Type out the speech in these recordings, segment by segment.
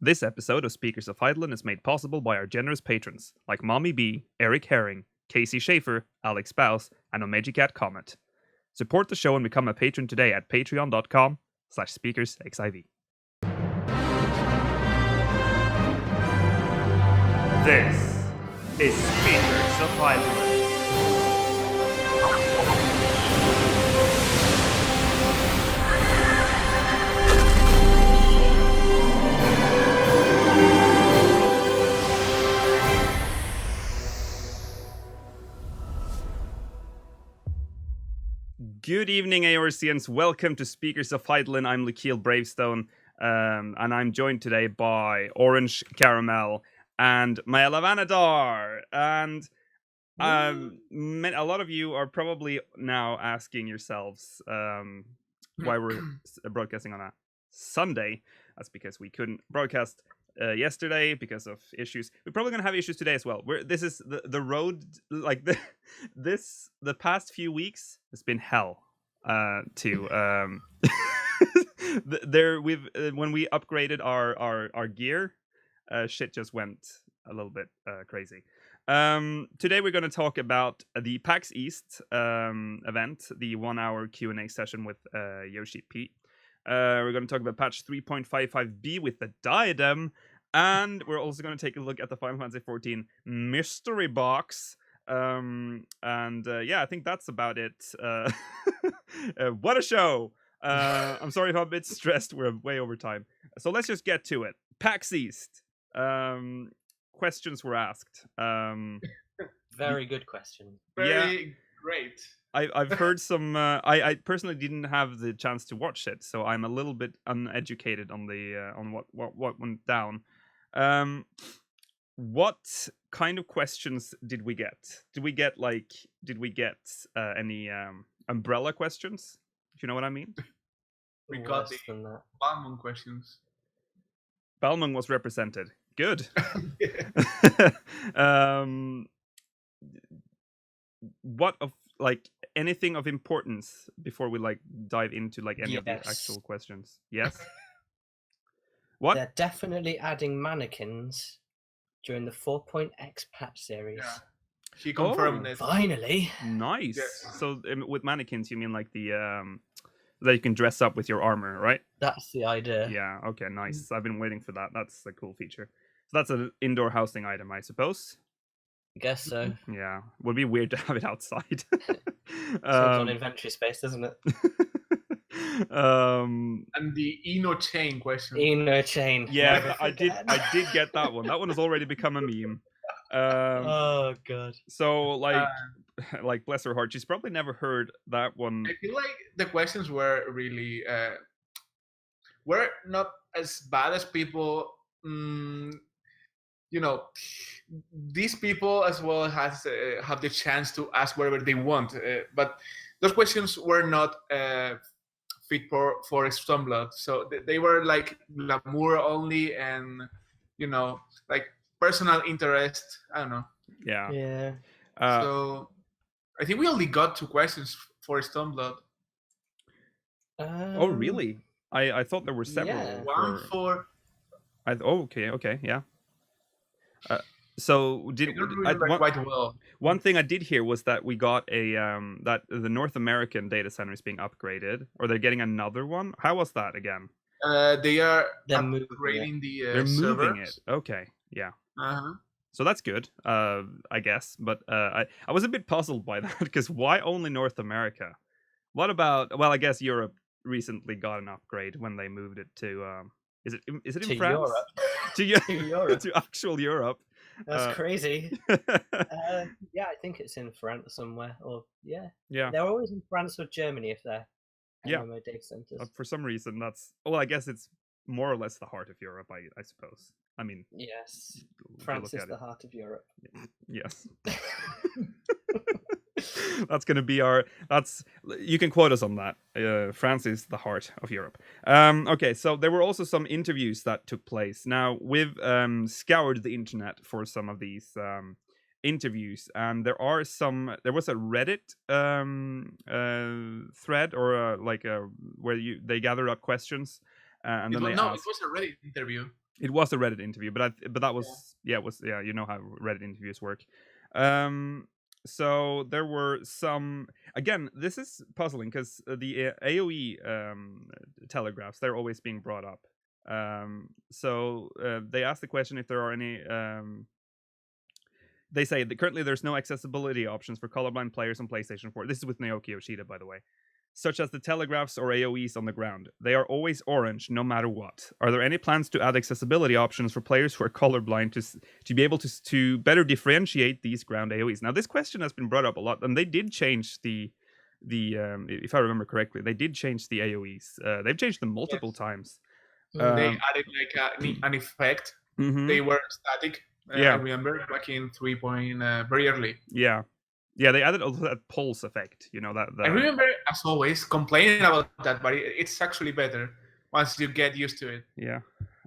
This episode of Speakers of Heidelin is made possible by our generous patrons, like Mommy B, Eric Herring, Casey Schaefer, Alex Baus, and Omejicat Comet. Support the show and become a patron today at patreon.com/speakersxiv. This is Speakers of Heidelin. Good evening, Aorcians. Welcome to Speakers of Heidelin. I'm Lukile Bravestone, and I'm joined today by Orange Caramel and Maela Vanadar. And a lot of you are probably now asking yourselves why we're broadcasting on a Sunday. That's because we couldn't broadcast yesterday because of issues. We're probably gonna have issues today as well. This is the road, like the past few weeks has been hell. There we've when we upgraded our gear, shit just went a little bit crazy. Today we're going to talk about the Pax East event, the 1 hour Q&A session with Yoshi-P. We're going to talk about patch 3.55b with the Diadem, and we're also going to take a look at the Final Fantasy XIV Mystery Box. I think that's about it. What a show! I'm sorry if I'm a bit stressed. We're way over time. So let's just get to it. Pax East. Questions were asked. Very good question. Very great. I've heard some. I personally didn't have the chance to watch it, so I'm a little bit uneducated on the on what went down. What kind of questions did we get? Did we get any umbrella questions? Do you know what I mean? We got the Balmung questions. Balmung was represented. Good. What of anything of importance before we dive into any of the actual questions? Yes. What? They're definitely adding mannequins during the 4.x patch series. Yeah. She confirmed it. Finally. Nice. Yes. So with mannequins, you mean the that you can dress up with your armor, right? That's the idea. Yeah. Okay. Nice. I've been waiting for that. That's a cool feature. So that's an indoor housing item, I suppose. I guess so. Yeah. Would be weird to have it outside. It's on inventory space, doesn't it? And the Eno chain question. Eno chain. Yeah, I did get that one. That one has already become a meme. Oh god. So bless her heart, she's probably never heard that one. I feel like the questions were really were not as bad as people. These people as well have the chance to ask whatever they want, but those questions were not fit for Stormblood. So they were like Glamour only, and personal interest. I don't know. Yeah. So I think we only got 2 questions for Stormblood. Oh really? I thought there were several. Yeah. One for. Okay, yeah. So quite well. One thing I did hear was that we got that the North American data center is being upgraded, or they're getting another one. How was that again? They're upgrading the moving servers. it. Okay, yeah. Uh-huh. So that's good, I guess. But I was a bit puzzled by that because why only North America? What about? Well, I guess Europe recently got an upgrade when they moved it to. Is it in to France? Europe. To Europe. To actual Europe. That's crazy. Yeah, I think it's in France somewhere. Or yeah. They're always in France or Germany if they're MMO data centers. For some reason, that's I guess it's more or less the heart of Europe. I suppose. I mean, yes, France is the heart of Europe. Yes. That's going to be you can quote us on that. France is the heart of Europe. Okay, so there were also some interviews that took place. Now, we've scoured the internet for some of these interviews, and there was a Reddit thread or where they gathered up questions, and then they asked. It was a Reddit interview. It was a Reddit interview, but that was it was you know how Reddit interviews work. So there were some. Again, this is puzzling because the AOE telegraphs, they're always being brought up. So they asked the question if there are any. They say that currently there's no accessibility options for colorblind players on PlayStation 4. This is with Naoki Yoshida, by the way. Such as the telegraphs or AOEs on the ground. They are always orange, no matter what. Are there any plans to add accessibility options for players who are colorblind to be able to better differentiate these ground AOEs? Now, this question has been brought up a lot, and they did change the if I remember correctly, they did change the AOEs. They've changed them multiple times. They added like an effect. They were static. I remember back in 3. Very early. Yeah, they added also that pulse effect. You know that. I remember, as always, complaining about that, but it's actually better once you get used to it. Yeah.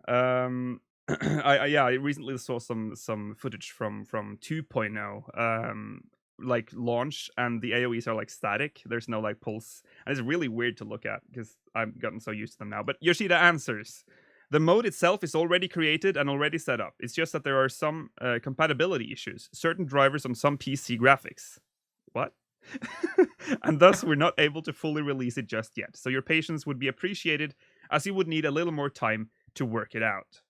I recently saw some footage from 2.0 like launch, and the AOEs are like static. There's no like pulse, and it's really weird to look at because I've gotten so used to them now. But Yoshida answers. The mode itself is already created and already set up. It's just that there are some compatibility issues. Certain drivers on some PC graphics. What? And thus we're not able to fully release it just yet. So your patience would be appreciated, as you would need a little more time to work it out.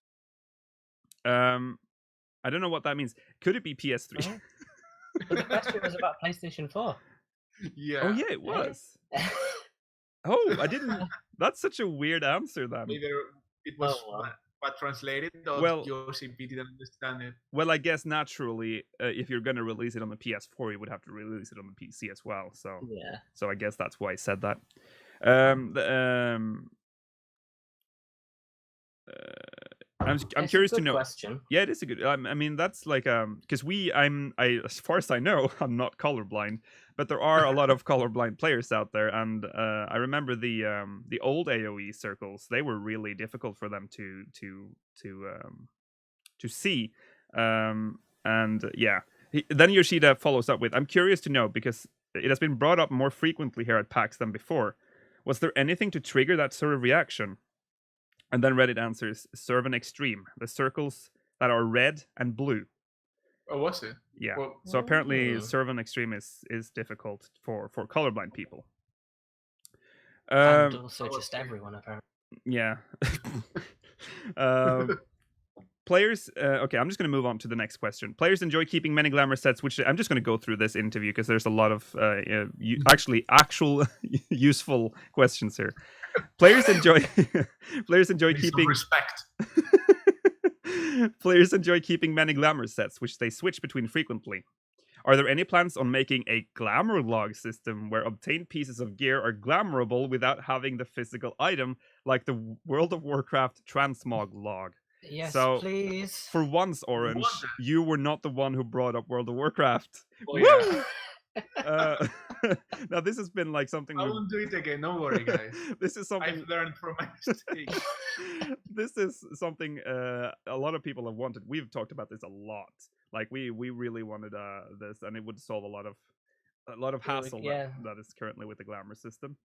I don't know what that means. Could it be PS3? Oh. But the question was about PlayStation 4. Yeah. Oh yeah, it was. Oh, I didn't. That's such a weird answer then. Either it was but translated, or Yoshi-P didn't understand it. Well, I guess naturally, if you're going to release it on the PS4, you would have to release it on the PC as well. So yeah. So I guess that's why I said that. I'm curious to know. Question. Yeah, it is a good. I mean, that's like because as far as I know, I'm not colorblind, but there are a lot of colorblind players out there, and I remember the old AOE circles. They were really difficult for them to see, and yeah. Then Yoshida follows up with, "I'm curious to know, because it has been brought up more frequently here at PAX than before. Was there anything to trigger that sort of reaction?" And then Reddit answers, Servant Extreme, the circles that are red and blue. Oh, was it? Yeah. Well, so apparently Servant Extreme is difficult for colorblind people. And also just everyone, apparently. Yeah. Players, okay, I'm just going to move on to the next question. Players enjoy keeping many glamour sets, which I'm just going to go through this interview because there's a lot of actual useful questions here. Players enjoy keeping respect. Players enjoy keeping many glamour sets, which they switch between frequently. Are there any plans on making a glamour log system where obtained pieces of gear are glamourable without having the physical item, like the World of Warcraft transmog log? Yes, so, please. For once, Orange, you were not the one who brought up World of Warcraft. Oh, yeah. Now this has been like something. I won't do it again. Don't worry, guys. This is something I've learned from my mistakes. This is something a lot of people have wanted. We've talked about this a lot. Like we really wanted this, and it would solve a lot of hassle that is currently with the glamour system.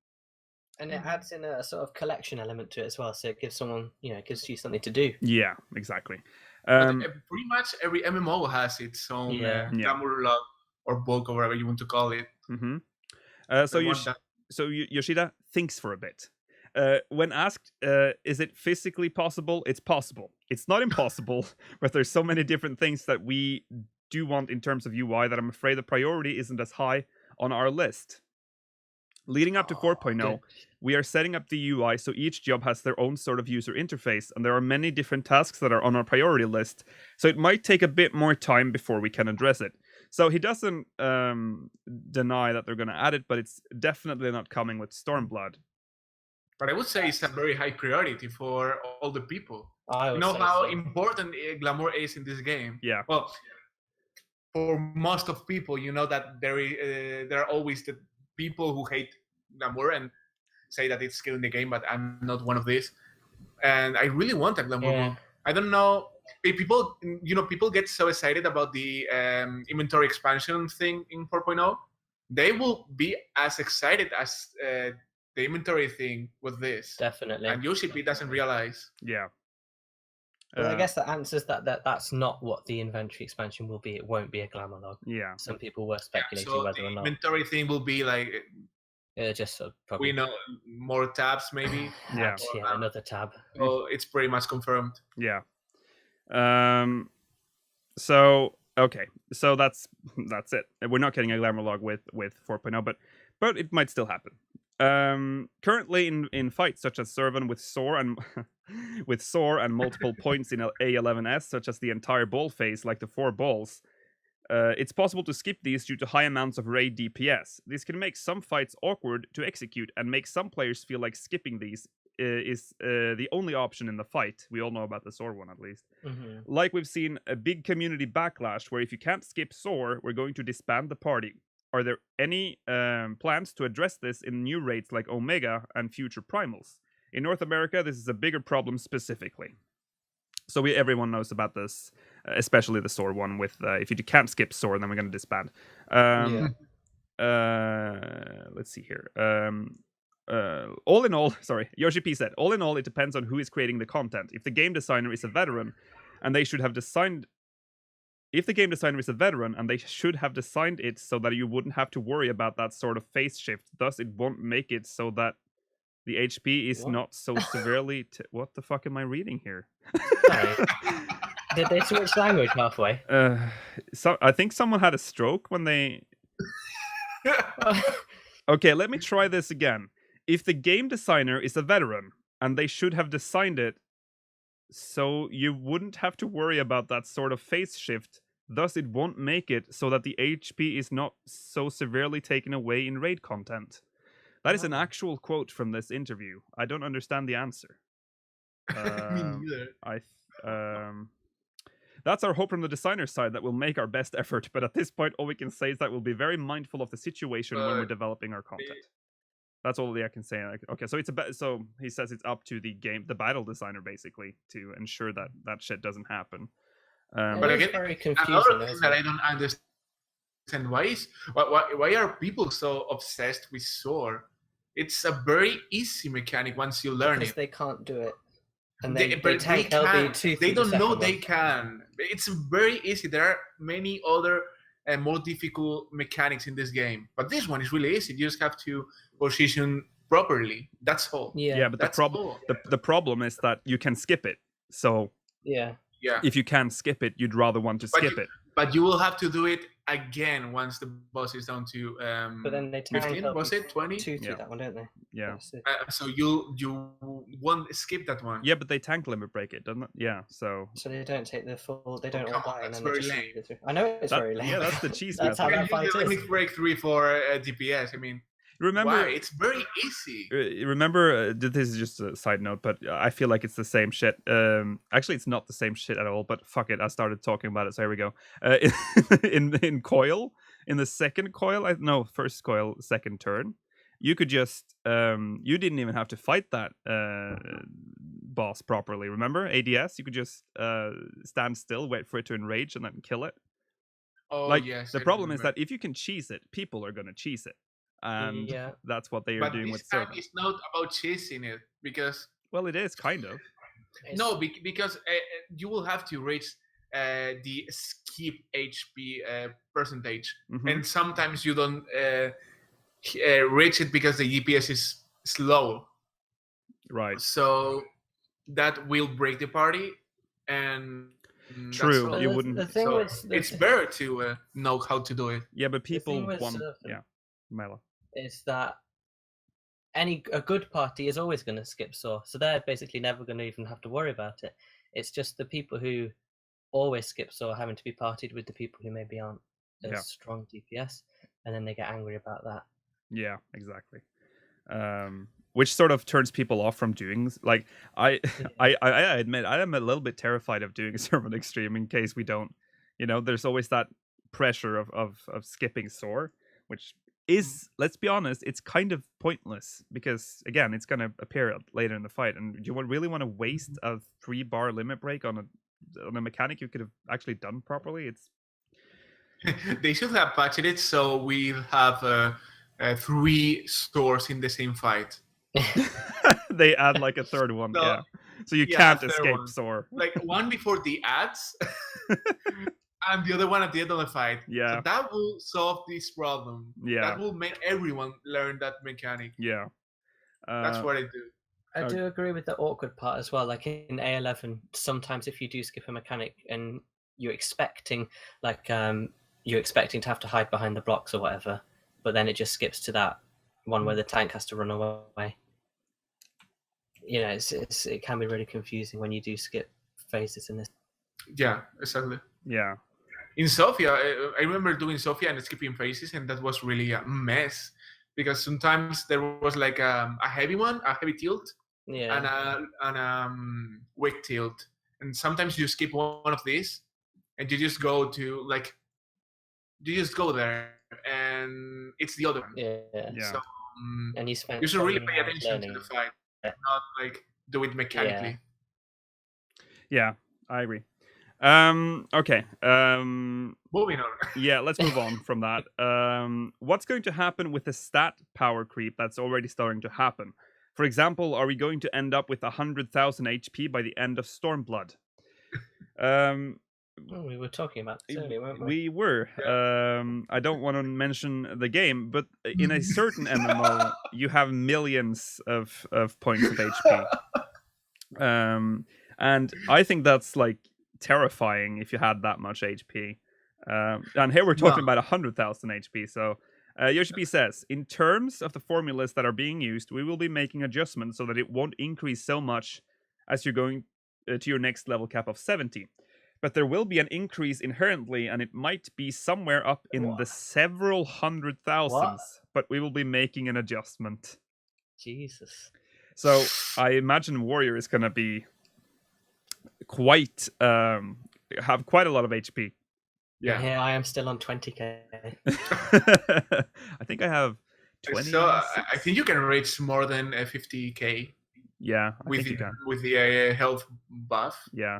And it adds in a sort of collection element to it as well, so it gives someone, gives you something to do. Yeah, exactly. Pretty much every MMO has its own glamour log or bulk or whatever you want to call it. Mm-hmm. So Yoshida thinks for a bit. When asked, is it physically possible? It's possible. It's not impossible, but there's so many different things that we do want in terms of UI that I'm afraid the priority isn't as high on our list. Leading up to 4.0, we are setting up the UI so each job has their own sort of user interface, and there are many different tasks that are on our priority list, so it might take a bit more time before we can address it. So he doesn't deny that they're going to add it, but it's definitely not coming with Stormblood. But I would say it's a very high priority for all the people. You know how important Glamour is in this game? Yeah. Well, for most of people, you know that there are always the people who hate Glamour and say that it's killing the game, but I'm not one of these. And I really want a Glamour. Yeah. I don't know. People get so excited about the inventory expansion thing in 4.0. They will be as excited as the inventory thing with this. Definitely. And Yoshi-P doesn't realize. Yeah. Well, I guess that answers that's not what the inventory expansion will be. It won't be a Glamour log. Yeah. Some people were speculating so whether the or not. inventory thing will be like Just probably. we know more tabs maybe. Yeah. Another tab. So it's pretty much confirmed. Yeah. So okay, so that's it. We're not getting a Glamour log with 4.0, but it might still happen. Currently in fights such as Servan with Soar and with Soar and multiple points in A11S, such as the entire ball phase, like the 4 balls, it's possible to skip these due to high amounts of raid DPS. This can make some fights awkward to execute and make some players feel like skipping these is the only option in the fight. We all know about the Soar one, at least. Mm-hmm. Like we've seen a big community backlash where if you can't skip Soar, we're going to disband the party. Are there any plans to address this in new raids like Omega and future Primals? In North America, this is a bigger problem specifically. So everyone knows about this, especially the Soar one. With if you can't skip Soar, then we're going to disband. Let's see here. All in all, sorry, Yoshi-P said, all in all, it depends on who is creating the content. If the game designer is a veteran, and they should have designed... If the game designer is a veteran, and they should have designed it so that you wouldn't have to worry about that sort of phase shift, thus it won't make it so that the HP is not so severely... What the fuck am I reading here? Sorry. Did they switch language halfway? So I think someone had a stroke when they... Okay, let me try this again. If the game designer is a veteran, and they should have designed it so you wouldn't have to worry about that sort of phase shift, thus it won't make it so that the HP is not so severely taken away in raid content. That is an actual quote from this interview. I don't understand the answer. Me neither. That's our hope from the designer's side, that we'll make our best effort, but at this point all we can say is that we'll be very mindful of the situation when we're developing our content. That's all I can say. Okay, so so he says it's up to the battle designer basically to ensure that that shit doesn't happen. But again, very confusing. Another thing that I don't understand why are people so obsessed with Soar? It's a very easy mechanic once you learn because it. They can't do it, and they don't know they can. It's very easy. There are many other more difficult mechanics in this game, but this one is really easy. You just have to position properly. That's all. Yeah, but the problem is that you can skip it. So if you can skip it, you'd rather want to skip it. But you will have to do it again once the boss is down to but then they 15, was it 20? That one, don't they? Yeah. So you won't skip that one. Yeah, but they tank limit break it, doesn't it? Yeah, so they don't take the full. They don't all die. That's very lame. I know it's very lame. Yeah, that's the cheese. That's how that fight is. Limit break 3 for DPS. I mean. Remember, why? It's very easy. Remember, this is just a side note, but I feel like it's the same shit. Actually, it's not the same shit at all, but fuck it. I started talking about it, so here we go. In Coil, in the second Coil, first Coil, second turn, you could just, you didn't even have to fight that boss properly. Remember, ADS, you could just stand still, wait for it to enrage, and then kill it. Oh, yes. The problem is that if you can cheese it, people are going to cheese it. And that's what they are doing with Servan. It's not about chasing it because it is kind of. No, because you will have to reach the skip HP percentage, and sometimes you don't reach it because the GPS is slow. Right. So that will break the party, and true. You wouldn't. It's better to know how to do it. Yeah, but people want. Maela. Is that a good party is always going to skip Soar, so they're basically never going to even have to worry about it. It's just the people who always skip Soar having to be partied with the people who maybe aren't as strong DPS, and then they get angry about that. Yeah, exactly. Which sort of turns people off from doing I admit I am a little bit terrified of doing Servan Extreme in case we don't. There's always that pressure of skipping Soar, which is, let's be honest, it's kind of pointless because again, it's going to appear later in the fight, and do you really want to waste a 3-bar limit break on a mechanic you could have actually done properly? It's they should have patched it so we have 3 stores in the same fight. They add like a third one. So you Yeah, can't third escape one. SoH. Like one before the ads, and the other one at the end of the fight. Yeah. So that will solve this problem. Yeah. That will make everyone learn that mechanic. Yeah. That's what I do. I do agree with the awkward part as well. Like in A11, sometimes if you do skip a mechanic and you're expecting, you're expecting to have to hide behind the blocks or whatever, but then it just skips to that one where the tank has to run away. You know, it can be really confusing when you do skip phases in this. Yeah, exactly. Yeah. In Sophia, I remember doing Sophia and skipping phases, and that was really a mess because sometimes there was like a heavy one, a heavy tilt, and a weak tilt, and sometimes you skip one of these, and you just go to there, and it's the other one. Yeah. So and you spend. You should really pay attention to the fight, not like do it mechanically. Yeah, I agree. Okay. Moving on. Yeah, let's move on from that. What's going to happen with the stat power creep that's already starting to happen? For example, are we going to end up with 100,000 HP by the end of Stormblood? We were talking about this earlier, weren't we? We were. I don't want to mention the game, but in a certain MMO, you have millions of points of HP. And I think that's like terrifying if you had that much HP. And here we're talking about 100,000 HP. So Yoshi-P says, in terms of the formulas that are being used, we will be making adjustments so that it won't increase so much as you're going to your next level cap of 70. But there will be an increase inherently, and it might be somewhere up in the several hundred thousands. But we will be making an adjustment. Jesus. So I imagine Warrior is going to be have quite a lot of HP. Yeah. Here I am still on 20k. I think I have 20. So I think you can reach more than 50k. Yeah, with the health buff. Yeah.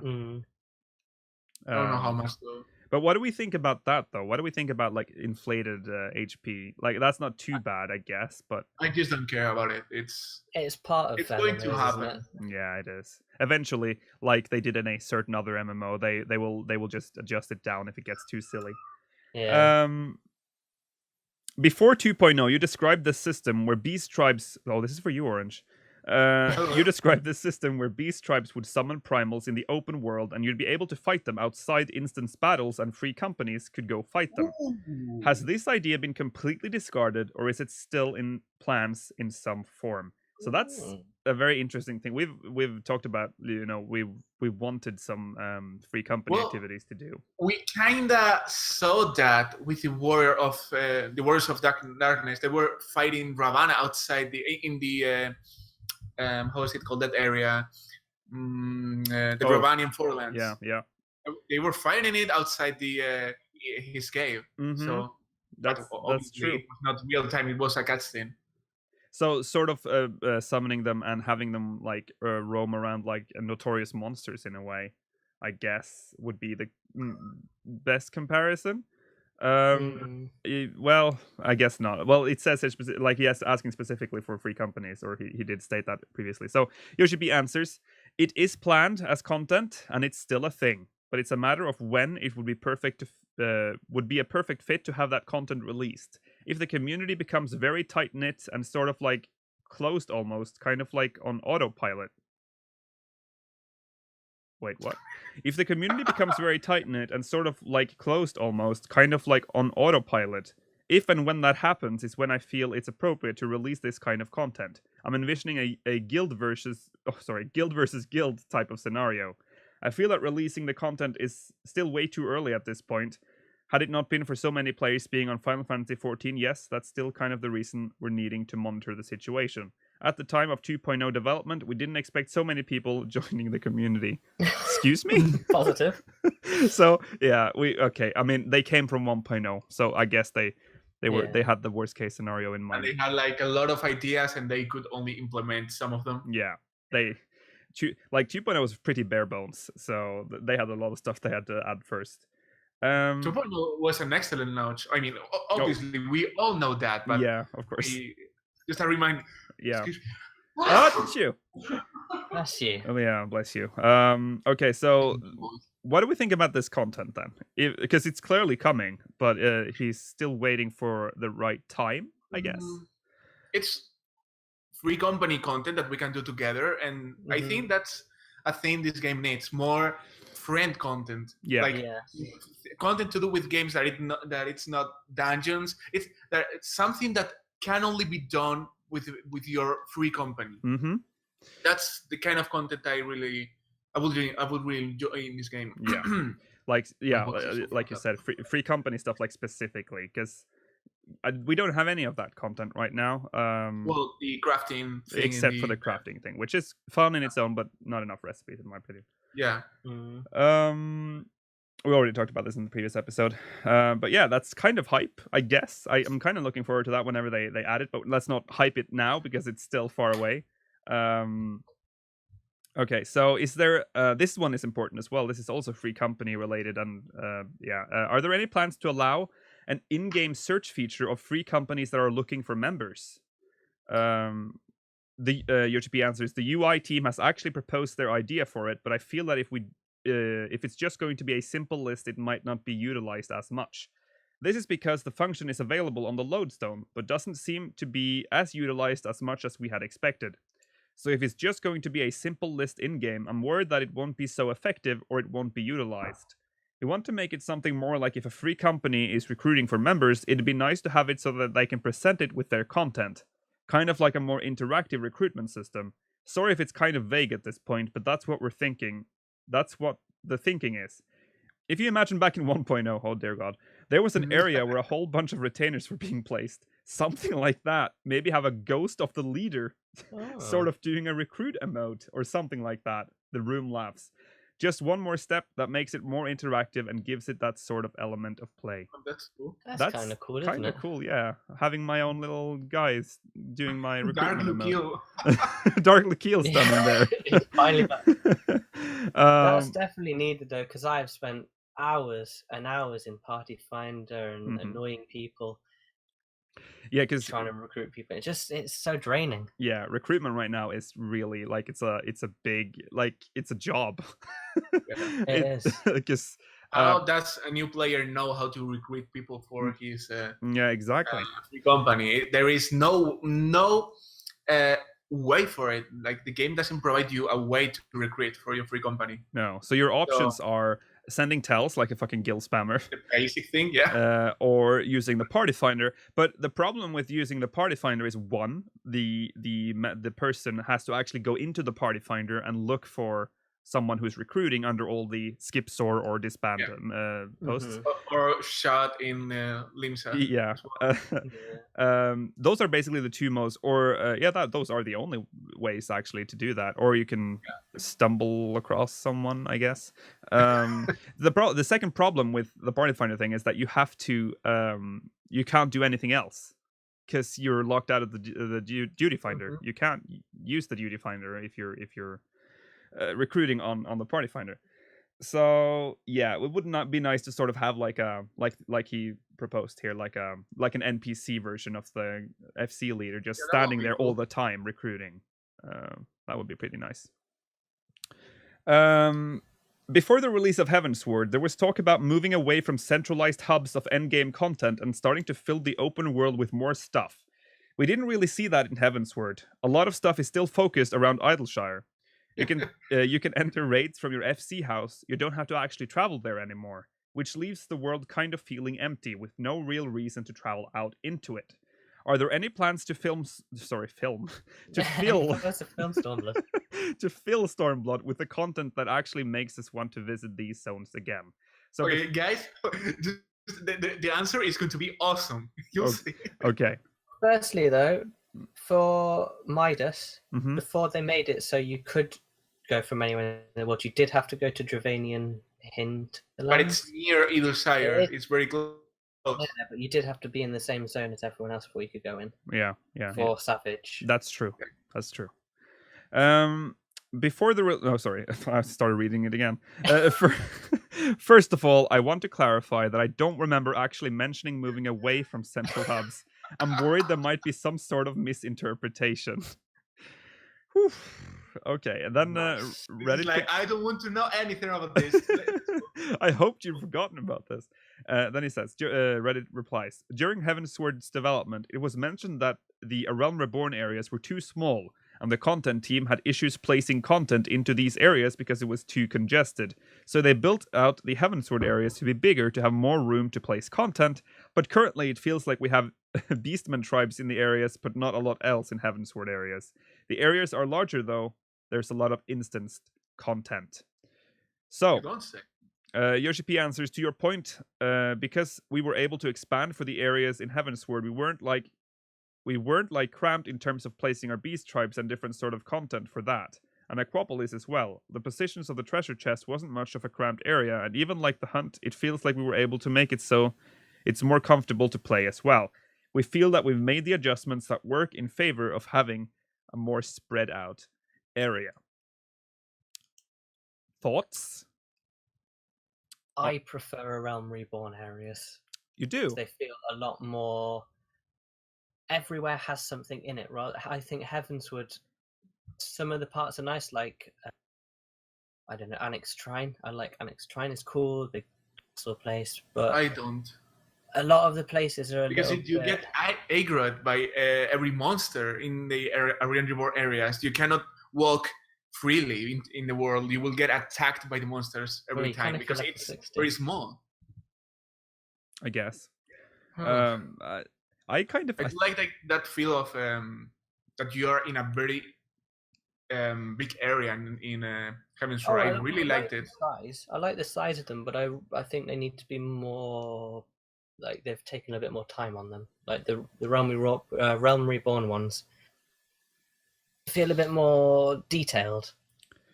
I don't know how much though. But what do we think about that though? What do we think about like inflated HP? Like that's not too bad, I guess. But I just don't care about it. It's part of. It's going to happen. Yeah, it is. Eventually, like they did in a certain other MMO, they will just adjust it down if it gets too silly. Yeah. Before 2.0, you described the system where beast tribes. Oh, this is for you, Orange. You described this system where beast tribes would summon primals in the open world, and you'd be able to fight them outside instance battles, and free companies could go fight them. Ooh. Has this idea been completely discarded, or is it still in plans in some form? So that's a very interesting thing. We've talked about, you know, we wanted some free company activities to do. We kinda saw that with the Warriors of Darkness. They were fighting Ravana outside in the how is it called, that area? The Ravanian Forelands. Yeah. They were fighting it outside his cave. Mm-hmm. So that's true. It was not real time. It was a cutscene. So sort of summoning them and having them like roam around like notorious monsters in a way, I guess, would be the best comparison. Well, I guess not. Well, it says like he is asking specifically for free companies, or he did state that previously. So Yoshi-P answers, it is planned as content and it's still a thing, but it's a matter of when it would be would be a perfect fit to have that content released. If the community becomes very tight knit and sort of like closed almost, kind of like on autopilot. Wait, what? If the community becomes very tight-knit and sort of like closed almost, kind of like on autopilot, if and when that happens is when I feel it's appropriate to release this kind of content. I'm envisioning a guild versus guild type of scenario. I feel that releasing the content is still way too early at this point. Had it not been for so many players being on Final Fantasy XIV, yes, that's still kind of the reason we're needing to monitor the situation. At the time of 2.0 development, we didn't expect so many people joining the community. Excuse me? Positive. So, yeah, I mean, they came from 1.0, so I guess they had the worst case scenario in mind. And they had like a lot of ideas and they could only implement some of them. Yeah. 2.0 was pretty bare bones, so they had a lot of stuff they had to add first. 2.0 was an excellent launch. I mean, obviously, we all know that, but yeah, of course. Just a reminder. Yeah. Excuse me. Oh, you. Bless you. Oh yeah, bless you. Okay, so what do we think about this content then? Because it's clearly coming, but he's still waiting for the right time, I guess. It's free company content that we can do together, and I think that's a thing this game needs, more friend content. Yeah. Like content to do with games that it's not dungeons. It's something that can only be done with your free company. Mm-hmm. That's the kind of content I would really enjoy in this game. Yeah. like you said, free company stuff, like specifically, because we don't have any of that content right now. Well, the crafting thing, except for the crafting thing, which is fun in its own, but not enough recipes, in my opinion. Yeah. We already talked about this in the previous episode, but yeah, that's kind of hype, I guess. I'm kind of looking forward to that whenever they add it, but let's not hype it now because it's still far away. Okay, so is there this one is important as well. This is also free company related, and are there any plans to allow an in-game search feature of free companies that are looking for members? The Yoshi-P answers, the UI team has actually proposed their idea for it, but I feel that if it's just going to be a simple list, it might not be utilized as much. This is because the function is available on the lodestone, but doesn't seem to be as utilized as much as we had expected. So if it's just going to be a simple list in-game, I'm worried that it won't be so effective or it won't be utilized. We want to make it something more like if a free company is recruiting for members, it'd be nice to have it so that they can present it with their content. Kind of like a more interactive recruitment system. Sorry if it's kind of vague at this point, but that's what we're thinking. That's what the thinking is. If you imagine back in 1.0, oh dear god, there was an area where a whole bunch of retainers were being placed. Something like that. Maybe have a ghost of the leader sort of doing a recruit emote or something like that. The room laughs. Just one more step that makes it more interactive and gives it that sort of element of play. That's cool. That's kind of cool, isn't it? Kind of cool, yeah. Having my own little guys doing my recruitment emote. Dark Lukile standing there. It's finally back. That's definitely needed though, because I have spent hours and hours in Party Finder and annoying people. Yeah, because trying to recruit people, it's so draining. Yeah, recruitment right now is really like it's a big, like it's a job. It is. Because how does a new player know how to recruit people for his exactly free company? There is no way for it. Like the game doesn't provide you a way to recruit for your free company. No, so your options are sending tells like a fucking guild spammer. The basic thing, yeah. Or using the party finder. But the problem with using the party finder is one, the person has to actually go into the party finder and look for someone who's recruiting under all the skip SOR or disband posts. Or shot in Limsa. Yeah. Those are basically the two most, or those are the only ways actually to do that. Or you can stumble across someone, I guess. The second problem with the party finder thing is that you have to, you can't do anything else because you're locked out of the duty finder. You can't use the duty finder if you're recruiting on the party finder. So yeah, it would not be nice to sort of have like he proposed here, like an NPC version of the FC leader just standing there all the time recruiting. That would be pretty nice. Before the release of Heavensward, there was talk about moving away from centralized hubs of endgame content and starting to fill the open world with more stuff. We didn't really see that in Heavensward. A lot of stuff is still focused around Idleshire. You can enter raids from your FC house. You don't have to actually travel there anymore, which leaves the world kind of feeling empty with no real reason to travel out into it. Are there any plans to fill to fill Stormblood with the content that actually makes us want to visit these zones again? So okay, guys, the answer is going to be awesome. You'll see. Okay. Firstly, though, for Midas, before they made it so you could go from anywhere in the world, you did have to go to Dravanian Hint. But it's near Idleshire. It's very close. Yeah, but you did have to be in the same zone as everyone else before you could go in. Yeah. For Savage. That's true. That's true. Before the sorry, I started reading it again. First of all, I want to clarify that I don't remember actually mentioning moving away from central hubs. I'm worried there might be some sort of misinterpretation. Okay, and then This Reddit. is like, I don't want to know anything about this. I hoped you'd forgotten about this. Then he says, Reddit replies, during Heavensward's development, it was mentioned that the A Realm Reborn areas were too small, and the content team had issues placing content into these areas because it was too congested. So they built out the Heavensward areas to be bigger to have more room to place content, but currently it feels like we have Beastmen tribes in the areas, but not a lot else in Heavensward areas. The areas are larger though. There's a lot of instanced content. So, You don't say. Yoshi-P answers to your point, because we were able to expand for the areas in Heavensward, we weren't like cramped in terms of placing our beast tribes and different sort of content for that. And Acropolis as well. The positions of the treasure chest wasn't much of a cramped area, and even like the hunt, it feels like we were able to make it so it's more comfortable to play as well. We feel that we've made the adjustments that work in favor of having a more spread out area. Thoughts? I prefer Realm Reborn areas. You do? They feel a lot more. Everywhere has something in it, right? I think Heavensward, some of the parts are nice, like I don't know, Annex Shrine. I like Annex Shrine; it's cool, big castle place. But I don't. A lot of the places are because if you get aggroed by every monster in the Realm Reborn areas, you cannot walk freely in the world. You will get attacked by the monsters every time because it's very small. I guess. I kind of I like that feel of that you are in a very big area in Heavensward. I really liked it. Size. I like the size of them, but I think they need to be more. Like they've taken a bit more time on them. Like the Realm Reborn ones feel a bit more detailed.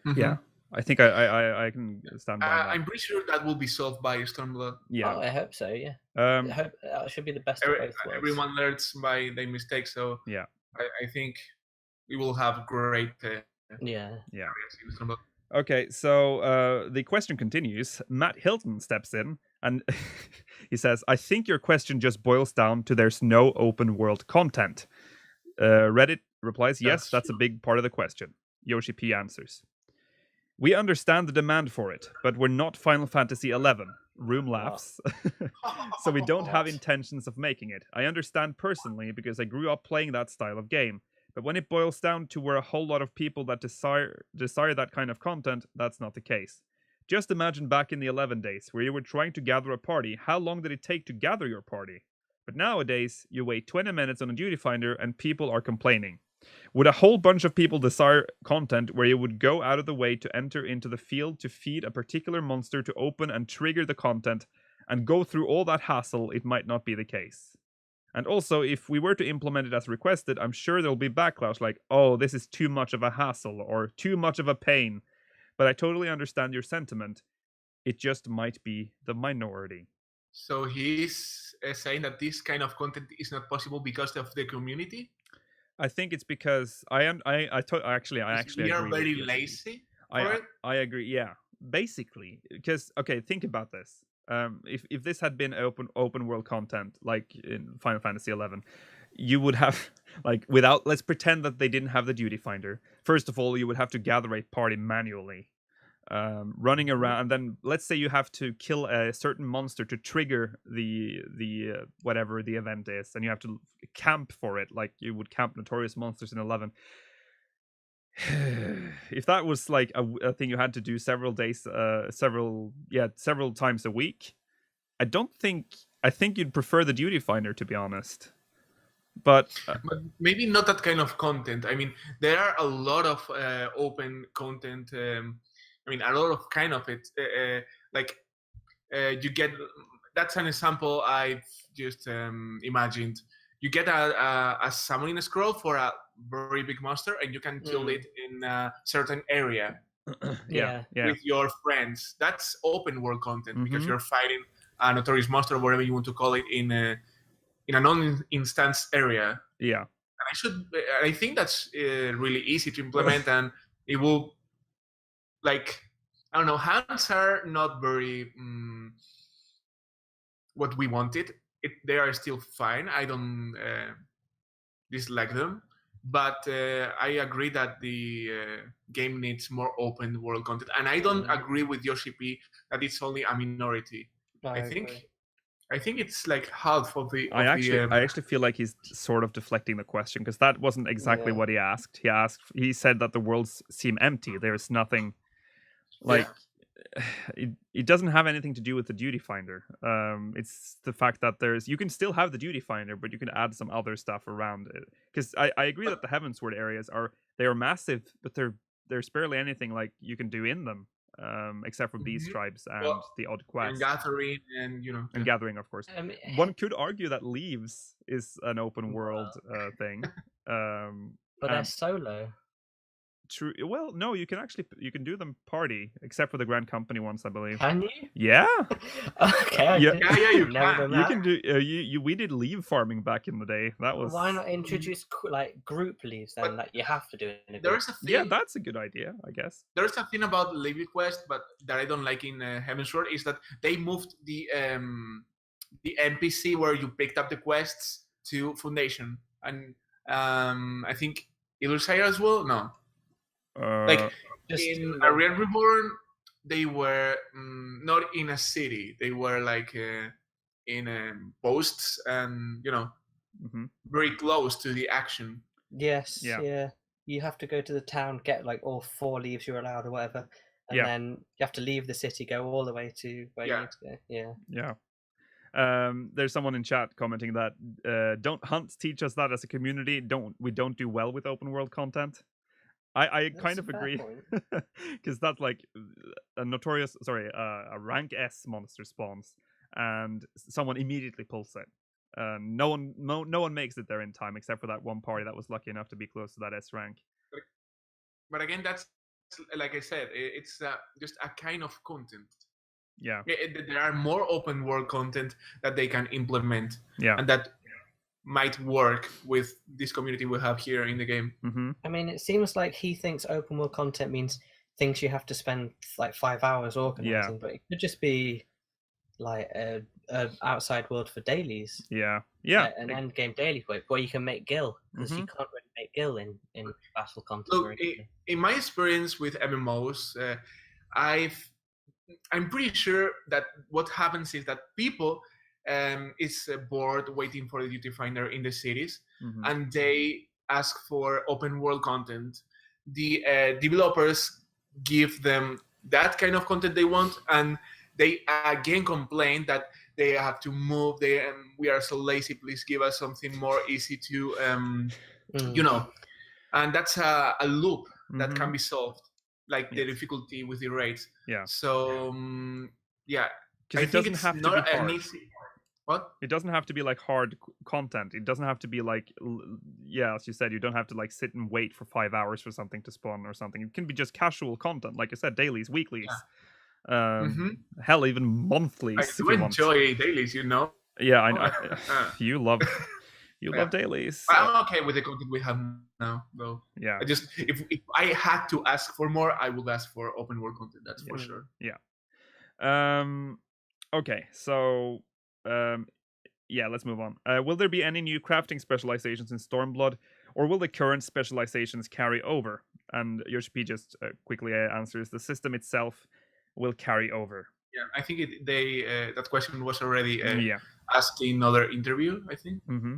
Mm-hmm. Yeah, I think I can stand by that. I'm pretty sure that will be solved by Stormblood. Yeah, I hope so. Yeah, I hope that should be the best of both worlds. Everyone learns by their mistakes, so yeah, I think we will have great. Yeah. Okay, so the question continues. Matt Hilton steps in and he says, I think your question just boils down to there's no open world content. Reddit replies, yes, that's a big part of the question. Yoshi-P answers, we understand the demand for it, but we're not Final Fantasy XI. Room laughs. So we don't have intentions of making it. I understand personally because I grew up playing that style of game. But when it boils down to where a whole lot of people that desire that kind of content, that's not the case. Just imagine back in the 11 days, where you were trying to gather a party, how long did it take to gather your party? But nowadays, you wait 20 minutes on a duty finder and people are complaining. Would a whole bunch of people desire content where you would go out of the way to enter into the field to feed a particular monster to open and trigger the content and go through all that hassle? It might not be the case. And also, if we were to implement it as requested, I'm sure there'll be backlash like, oh, this is too much of a hassle or too much of a pain. But I totally understand your sentiment. It just might be the minority. So he's saying that this kind of content is not possible because of the community? I think it's because I actually we are very lazy. I agree. Yeah, basically, because okay, think about this. If this had been open world content like in Final Fantasy XI, you would have like without. Let's pretend that they didn't have the duty finder. First of all, you would have to gather a party manually, running around, and then let's say you have to kill a certain monster to trigger the whatever the event is, and you have to camp for it like you would camp notorious monsters in 11. If that was like a thing you had to do several days, several times a week, I think you'd prefer the duty finder, to be honest. But maybe not that kind of content. I mean, there are a lot of open content. I mean, a lot of kind of it. You get. That's an example I've just imagined. You get a summoning scroll for a very big monster, and you can kill it in a certain area. With your friends. That's open world content because you're fighting a notorious monster, or whatever you want to call it, in a non-instance area. Yeah. And I think that's really easy to implement, and it will, like, I don't know, hands are not very what we wanted. They are still fine. I don't dislike them, but I agree that the game needs more open world content, and I don't agree with Yoshi-P that it's only a minority. I think it's like half of the. I actually feel like he's sort of deflecting the question, because that wasn't exactly what he asked. He said that the worlds seem empty. There's nothing like. It doesn't have anything to do with the duty finder. It's the fact that you can still have the duty finder, but you can add some other stuff around it. Because I agree that the Heavensward areas are massive, but there's barely anything like you can do in them, except for these tribes and the odd quest and gathering, and gathering, of course. One could argue that Leaves is an open world thing, but they're solo. True. Well, no, you can do them party, except for the Grand Company ones, I believe. Can you? Yeah. Okay. Yeah, you can. You can do. We did leave farming back in the day. That was. Why not introduce like group leaves then? Like you have to do it in a group. There's a thing. Yeah, that's a good idea, I guess. There's a thing about Leave Quest, but that I don't like in Heavensward is that they moved the NPC where you picked up the quests to Foundation, and I think Illushire as well. No. Like in Ariel Reborn, they were not in a city. They were like in posts, and very close to the action. Yes. Yeah. You have to go to the town, get like all 4 leaves you're allowed or whatever, and then you have to leave the city, go all the way to where you need to go. Yeah. There's someone in chat commenting that don't hunts teach us that as a community we don't do well with open world content. I kind of agree, because that's like a rank S monster spawns, and someone immediately pulls it. No one makes it there in time, except for that one party that was lucky enough to be close to that S rank. But again, that's like I said, it's just a kind of content. Yeah, there are more open world content that they can implement. Yeah, and that might work with this community we have here in the game. Mm-hmm. I mean, it seems like he thinks open world content means things you have to spend like 5 hours organizing, but it could just be like a outside world for dailies. Yeah. An end game daily where you can make gil, because you can't really make gil in battle content. Look, in my experience with MMOs, I'm pretty sure that what happens is that people is bored waiting for the duty finder in the cities, and they ask for open world content. The developers give them that kind of content they want, and they again complain that they have to move. We are so lazy. Please give us something more easy to, and that's a loop that can be solved, like the difficulty with the raids. Yeah. So because it doesn't have to be hard. What? It doesn't have to be like hard content. It doesn't have to be like, as you said, you don't have to like sit and wait for 5 hours for something to spawn or something. It can be just casual content, like I said, dailies, weeklies, hell, even monthlies. I do enjoy dailies, Yeah, I know. You love dailies. I'm okay with the content we have now, though. Yeah. I just if I had to ask for more, I would ask for open world content. That's for sure. Yeah. Okay, so. Let's move on. Will there be any new crafting specializations in Stormblood, or will the current specializations carry over? And Yoshi-P just quickly answers, the system itself will carry over. Yeah, I think that question was already asked in another interview, I think. Mm-hmm.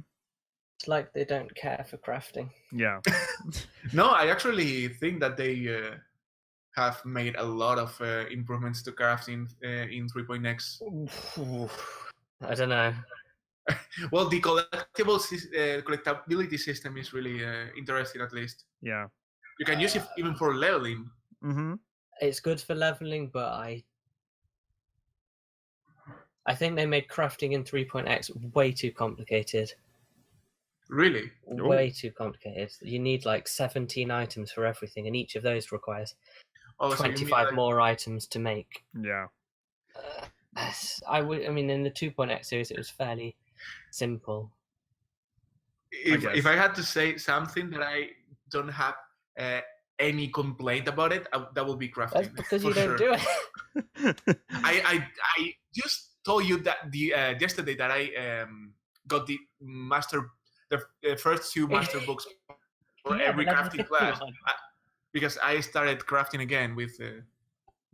It's like they don't care for crafting. Yeah. No, I actually think that they have made a lot of improvements to crafting in 3.x. I don't know. Well, the collectability system is really interesting, at least. Yeah. You can use it even for leveling. Mm-hmm. It's good for leveling, but I think they made crafting in 3.x way too complicated. Really? Way too complicated. You need like 17 items for everything, and each of those requires 25 more items to make. Yeah. I mean, in the 2.x series, it was fairly simple. If I had to say something that I don't have any complaint about it, that would be crafting. That's because you don't do it. I just told you that yesterday that I got the first 2 master books Yeah, every the level crafting class. 51. Because I started crafting again with, I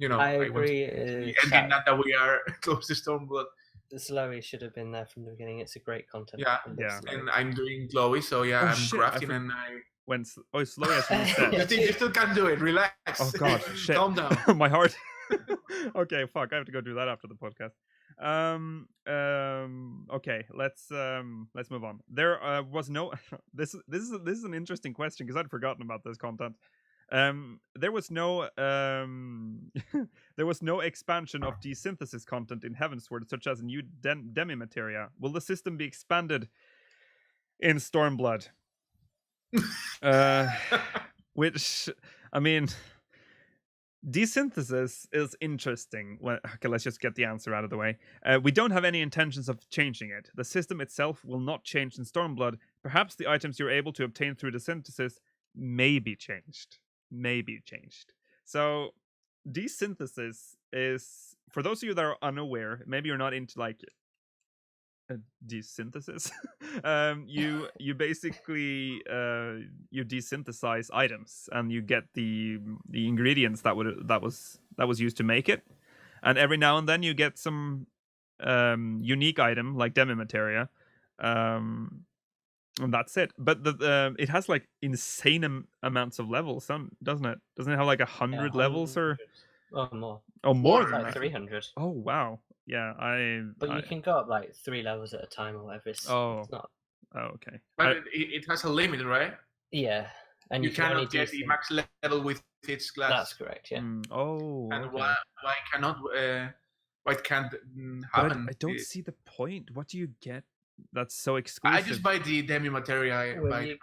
want agree. the end game now that we are close to Stormblood. The Slowy should have been there from the beginning. It's a great content. Yeah, I love Yeah. Slowy. and I'm doing Chloe, so yeah, Oh, I'm shit, I crafting and I. When slowly as reset. You think you still can do it? Relax. Oh god, shit. Calm down. My heart. Okay, fuck. I have to go do that after the podcast. Okay, let's move on. There was no. This is an interesting question because I'd forgotten about this content. There was no there was no expansion of desynthesis content in Heavensward, such as new demi-materia. Will the system be expanded in Stormblood? Which, I mean, desynthesis is interesting. Well, okay, let's just get the answer out of the way. We don't have any intentions of changing it. The system itself will not change in Stormblood. Perhaps the items you're able to obtain through desynthesis may be changed. So, desynthesis is, for those of you that are unaware, maybe you're not into like desynthesis. You basically you desynthesize items and you get the ingredients that was used to make it, and every now and then you get some unique item like demi-materia, and that's it. But it has like insane amounts of levels, doesn't it? Doesn't it have like 100 levels or more? Oh, more than like that. 300. Oh wow. Yeah, But you can go up like 3 levels at a time or whatever. It's not. Oh, okay. But it has a limit, right? Yeah, and you can only cannot get the max level with each class. That's correct. Yeah. Oh. And okay. why cannot? Why it can't happen? I don't see the point. What do you get? That's so exclusive. I just buy the demi materia. You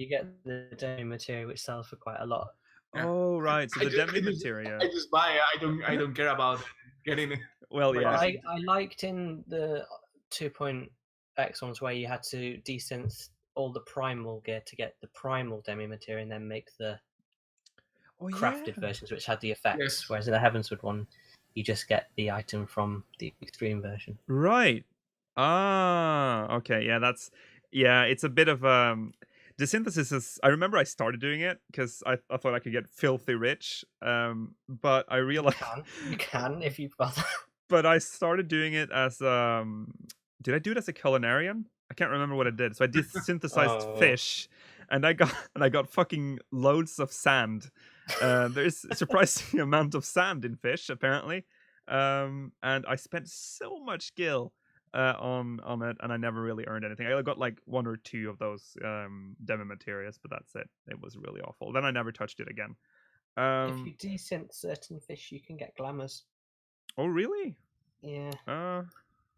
get the demi materia, which sells for quite a lot. Oh right, so the demi materia. I just buy it. I don't care about getting it. Well, yeah. I liked in the 2.x ones where you had to desynth all the primal gear to get the primal demi materia and then make the crafted versions, which had the effects. Yes. Whereas in the Heavensward one, you just get the item from the extreme version. Right. Ah, okay. Yeah, it's a bit of desynthesis is. I remember I started doing it because I thought I could get filthy rich. But I realized you can if you bother. But I started doing it as did I do it as a culinarian? I can't remember what I did. So I desynthesized fish, and I got fucking loads of sand. There's a surprising amount of sand in fish apparently. And I spent so much gil on it, and I never really earned anything. I got like 1 or 2 of those demi materials, but that's it. It was really awful. Then I never touched it again. If you desynth certain fish, you can get glamours. Oh really? Yeah.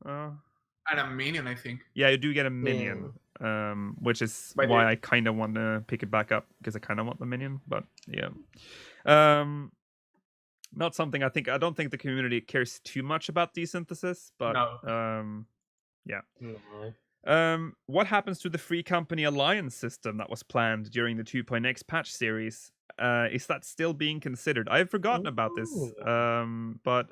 And a minion, I think. Yeah, you do get a minion, which is why I kind of want to pick it back up because I kind of want the minion. But yeah, not something I don't think the community cares too much about desynthesis. But yeah. No. What happens to the free company alliance system that was planned during the 2.x patch series? Is that still being considered? I've forgotten about this. But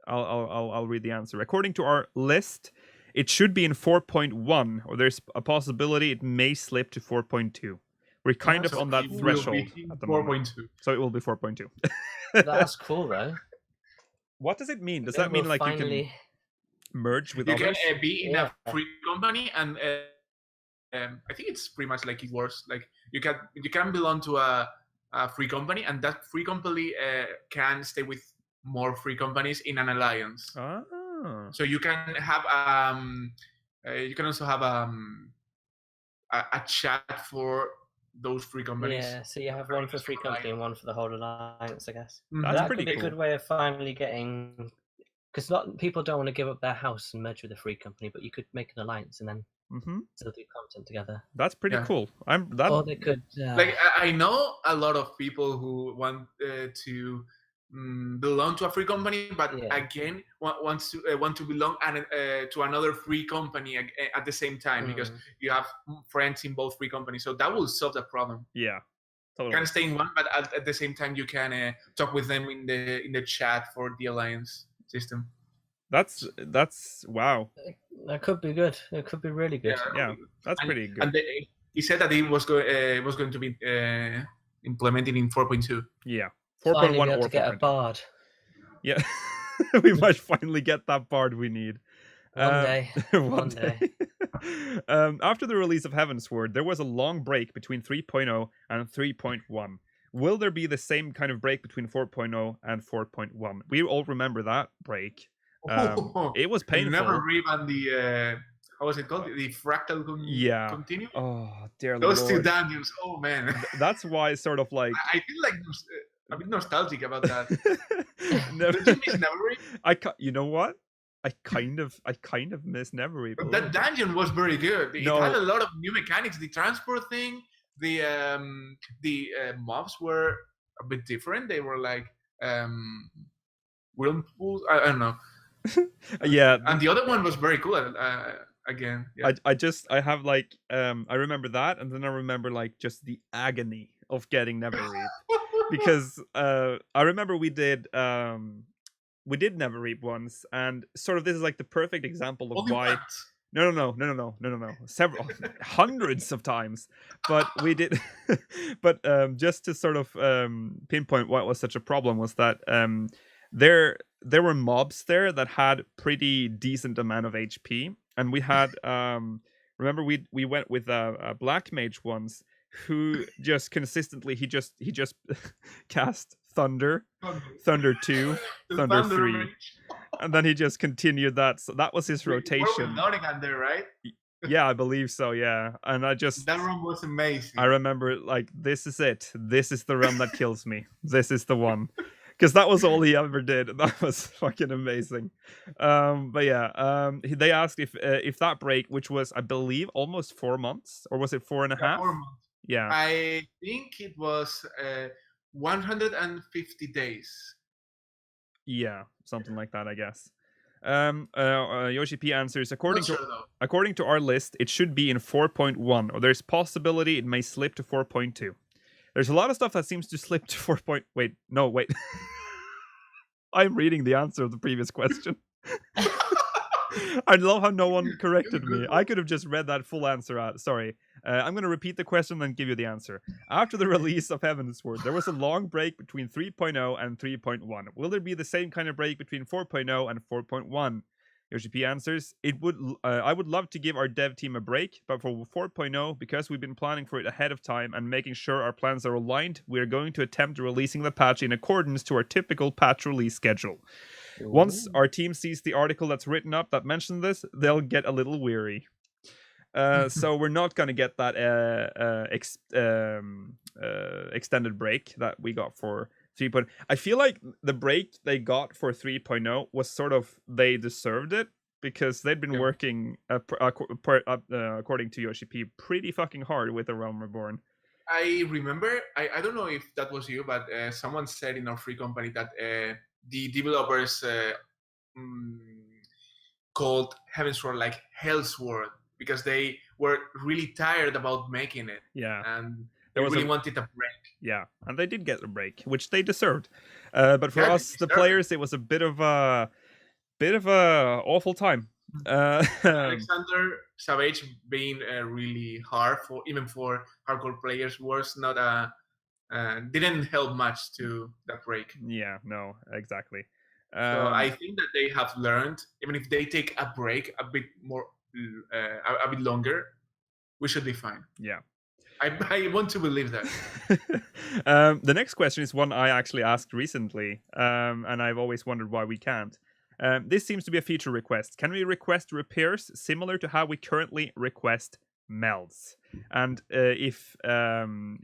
I'll read the answer. According to our list, it should be in 4.1, or there's a possibility it may slip to 4.2. We're kind of on that threshold at the moment. 4.2. So it will be 4.2. That's cool though. What does it mean? Does that mean like you can merge with others? You can be in a free company, and I think it's pretty much like it works. Like you can belong to a free company, and that free company can stay with more free companies in an alliance. Oh. So you can have you can also have a chat for those free companies. Yeah, so you have one for free company and one for the whole alliance, I guess. That's that pretty could be cool. a good way of finally getting, because people don't want to give up their house and merge with a free company, but you could make an alliance and then still do content together. That's pretty cool. Or they could like I know a lot of people who want to belong to a free company, but again want to belong to another free company at the same time, because you have friends in both free companies, so that will solve the problem. Yeah, totally. You can stay in one, but at the same time you can talk with them in the chat for the alliance system. That's wow. That could be good. It could be really good. Yeah, that's pretty good. And he said that it was going to be implemented in 4.2. Yeah, Finally 4.1 be able or to get a 4.2. bard Yeah, we might finally get that bard we need. one day. One day. After the release of Heavensward, there was a long break between 3.0 and 3.1. Will there be the same kind of break between 4.0 and 4.1? We all remember that break. It was painful. Never read on the how was it called? The fractal continuum. Oh dear Those Lord. two dungeons. Oh man. That's why sort of like I feel like a bit nostalgic about that. Never... Don't you miss Neverreap? You know what? I kind of miss Neverreap. But that dungeon was very good. It had a lot of new mechanics. The transport thing, the mobs were a bit different. They were like whirlpools. I don't know. Yeah. And the other one was very cool. Again, yeah. I have like I remember that, and then I remember like just the agony of getting Neverreap because I remember we did Neverreap once, and sort of this is like the perfect example of Only why. once. No. Several hundreds of times, but we did. But just to sort of pinpoint what was such a problem was that there were mobs there that had pretty decent amount of HP, and we had remember we went with a black mage once who just consistently he just cast Thunder 2, Thunder 3, and then he just continued that. So that was his rotation. Nottingham there, right? Yeah, I believe so. Yeah, and that room was amazing. I remember like this is it. This is the realm that kills me. This is the one. Because that was all he ever did. That was fucking amazing. But yeah, they asked if that break, which was I believe almost 4 months, or was it 4.5? 4 months. Yeah, I think it was 150 days. Yeah, something like that, I guess. Yoshi-P answers according to our list, it should be in 4.1, or there's possibility it may slip to 4.2. There's a lot of stuff that seems to slip to 4. Wait. I'm reading the answer of the previous question. I love how no one corrected me. I could have just read that full answer out. Sorry. I'm going to repeat the question and give you the answer. After the release of Heavensward, there was a long break between 3.0 and 3.1. Will there be the same kind of break between 4.0 and 4.1? Yoshi-P answers, I would love to give our dev team a break, but for 4.0, because we've been planning for it ahead of time and making sure our plans are aligned, we are going to attempt releasing the patch in accordance to our typical patch release schedule. Ooh. Once our team sees the article that's written up that mentioned this, they'll get a little weary. So we're not going to get that extended break that we got for 3.0. I feel like the break they got for 3.0 was sort of, they deserved it because they'd been working, according to Yoshi-P, pretty fucking hard with The Realm Reborn. I remember, I don't know if that was you, but someone said in our free company that the developers called Heavensward like Hellsword because they were really tired about making it. Yeah. And they really wanted a break. Yeah, and they did get a break, which they deserved. But for us, the players, it was a bit of a awful time. Alexander SoH being really hard for hardcore players was not didn't help much to that break. Yeah, no, exactly. So I think that they have learned, even if they take a break a bit longer, we should be fine. Yeah. I want to believe that. The next question is one I actually asked recently, and I've always wondered why we can't. This seems to be a feature request. Can we request repairs similar to how we currently request melds? And if you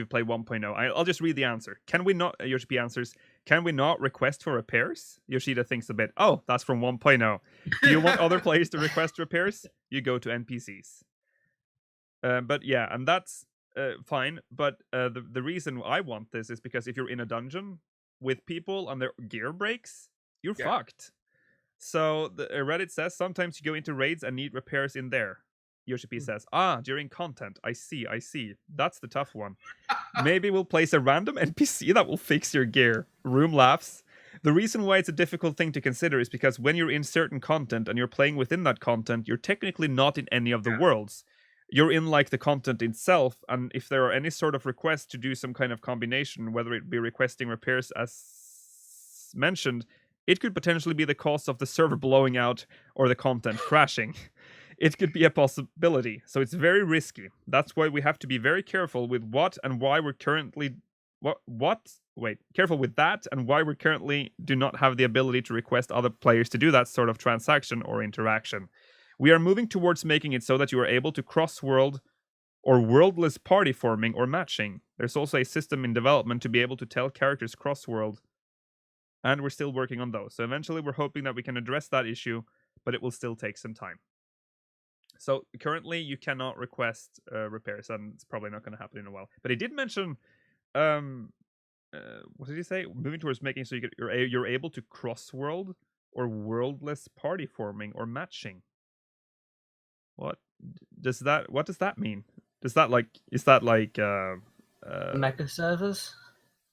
play 1.0, I'll just read the answer. Can we not? Yoshi-P answers. Can we not request for repairs? Yoshida thinks a bit. Oh, that's from 1.0. Do you want other players to request repairs? You go to NPCs. But yeah, and that's fine. But the reason I want this is because if you're in a dungeon with people and their gear breaks, you're fucked. So the Reddit says sometimes you go into raids and need repairs in there. Yoshi-P says, during content. I see. That's the tough one. Maybe we'll place a random NPC that will fix your gear. Room laughs. The reason why it's a difficult thing to consider is because when you're in certain content and you're playing within that content, you're technically not in any of the worlds. You're in like the content itself, and if there are any sort of requests to do some kind of combination, whether it be requesting repairs as mentioned, it could potentially be the cause of the server blowing out or the content crashing. It could be a possibility, so it's very risky. That's why we have to be very careful with what and why we're currently careful with that and why we currently do not have the ability to request other players to do that sort of transaction or interaction. We are moving towards making it so that you are able to cross-world or worldless party forming or matching. There's also a system in development to be able to tell characters cross-world, and we're still working on those. So eventually we're hoping that we can address that issue, but it will still take some time. So currently you cannot request repairs, and it's probably not going to happen in a while. But he did mention, what did he say? Moving towards making so you're able to cross-world or worldless party forming or matching. What does that mean? Is that like mega servers?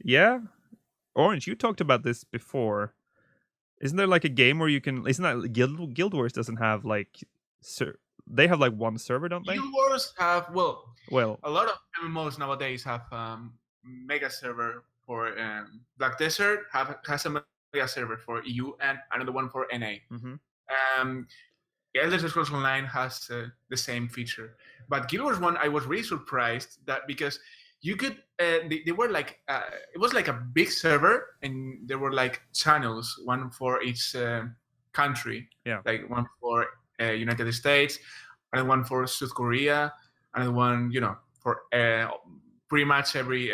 Yeah, Orange, you talked about this before. Isn't there like a game where you can? Isn't that Guild Wars doesn't have like they have like one server, don't they? Guild Wars have well a lot of MMOs nowadays have mega server for Black Desert has a mega server for EU and another one for NA. Mm-hmm. Elder Scrolls Online has the same feature, but Guild Wars 1 I was really surprised that because you could they were like it was like a big server and there were like channels, one for each country, like one for United States, and one for South Korea, and one for pretty much every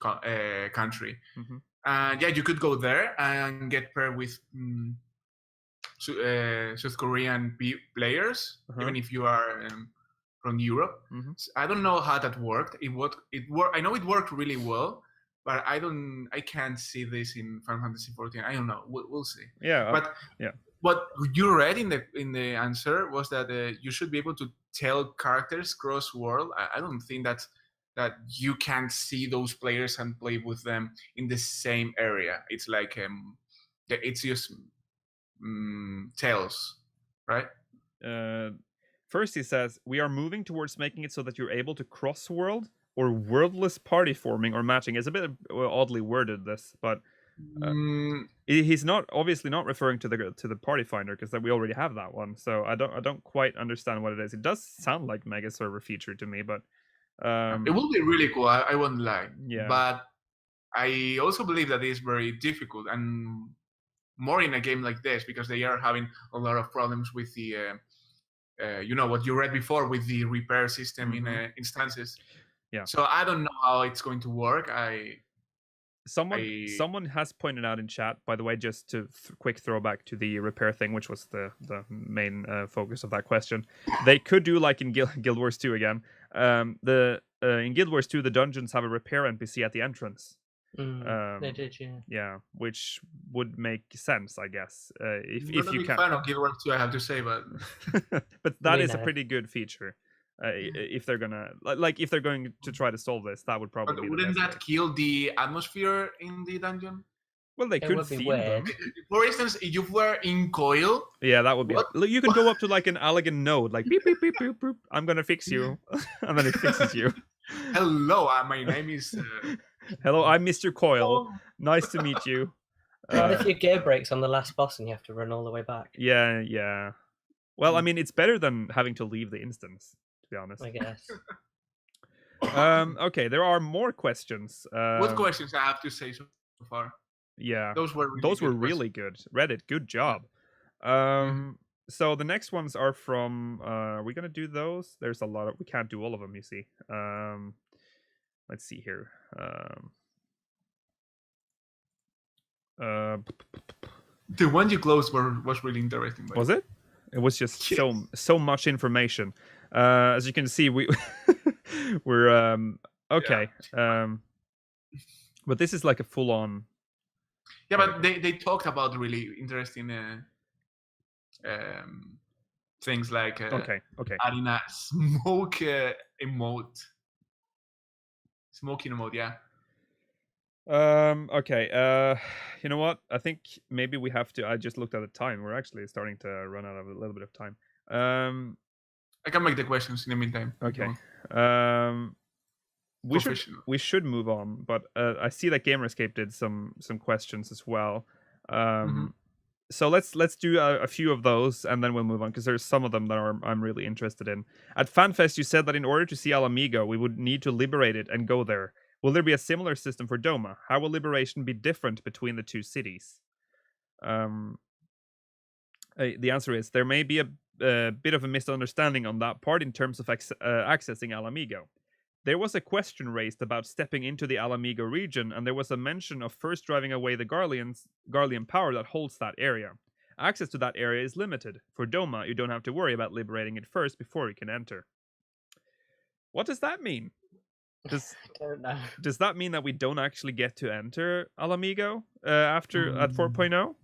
country. Mm-hmm. And you could go there and get paired with South Korean players, even if you are from Europe. Mm-hmm. So I don't know how that worked. I know it worked really well, but I can't see this in Final Fantasy XIV. I don't know. We'll see. Yeah. But what you read in the answer was that you should be able to tell characters cross world. I don't think that you can see those players and play with them in the same area. It's like it's just tales, right? First he says, we are moving towards making it so that you're able to cross-world or worldless party forming or matching. It's a bit oddly worded, this, but he's obviously not referring to the party finder, because we already have that one. So I don't quite understand what it is. It does sound like mega server feature to me, but it will be really cool. I won't lie. Yeah. But I also believe that it's very difficult, and more in a game like this, because they are having a lot of problems with the what you read before with the repair system in instances. Yeah. So I don't know how it's going to work. Someone has pointed out in chat, by the way, just to quick throwback to the repair thing, which was the main focus of that question. They could do like in Guild Wars 2 again. In Guild Wars 2, the dungeons have a repair NPC at the entrance. They did, yeah. Yeah, which would make sense, I guess. If I'm not you a big can. fan of Guild Wars 2, I have to say, but but that is a pretty good feature. If they're gonna if they're going to try to solve this, that would probably. But wouldn't that kill the atmosphere in the dungeon? Well, they could theme them. For instance, if you were in Coil. Yeah, that would be. You can go up to like an elegant node, like beep beep beep beep beep. I'm gonna fix you, and then it fixes you. Hello, my name is. Hello, I'm Mr. Coil. Nice to meet you. What if your gear breaks on the last boss and you have to run all the way back? Yeah. Well, I mean, it's better than having to leave the instance, to be honest. I guess. Okay, there are more questions. What questions I have to say so far? Yeah, those were really good. Reddit, good job. So the next ones are from. Are we gonna do those? There's a lot of. We can't do all of them. You see. Let's see here. The one you closed was really interesting. Was it? It was just so much information. As you can see, we're okay. Yeah. But this is like a full on. Yeah, but they talked about really interesting things like okay. adding a smoke emote. Smoking emote, yeah. Okay. You know what? I think maybe we have to. I just looked at the time. We're actually starting to run out of a little bit of time. I can make the questions in the meantime. if you Okay. want. We Professional. should move on, but I see that Gamerscape did some questions as well. So let's do a few of those, and then we'll move on because there's some of them that I'm really interested in. At FanFest, you said that in order to see Alamigo, we would need to liberate it and go there. Will there be a similar system for Doma? How will liberation be different between the two cities? The answer is there may be a bit of a misunderstanding on that part in terms of accessing Alamigo. There was a question raised about stepping into the Alamigo region, and there was a mention of first driving away the Garlean power that holds that area. Access to that area is limited. For Doma, you don't have to worry about liberating it first before you can enter. What does that mean? I don't know. Does that mean that we don't actually get to enter Alamigo at 4.0?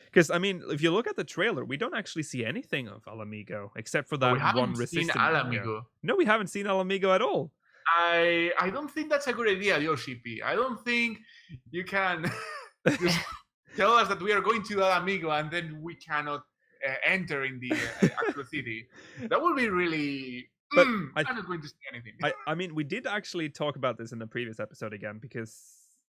Because, I mean, if you look at the trailer, we don't actually see anything of Alamigo, except for that we haven't one seen resistant. Alamigo. No, we haven't seen Alamigo at all. I don't think that's a good idea, Yoshi-P. I don't think you can just tell us that we are going to Alamigo and then we cannot enter in the actual city. That would be really... But I'm not going to see anything. I mean, we did actually talk about this in the previous episode again, because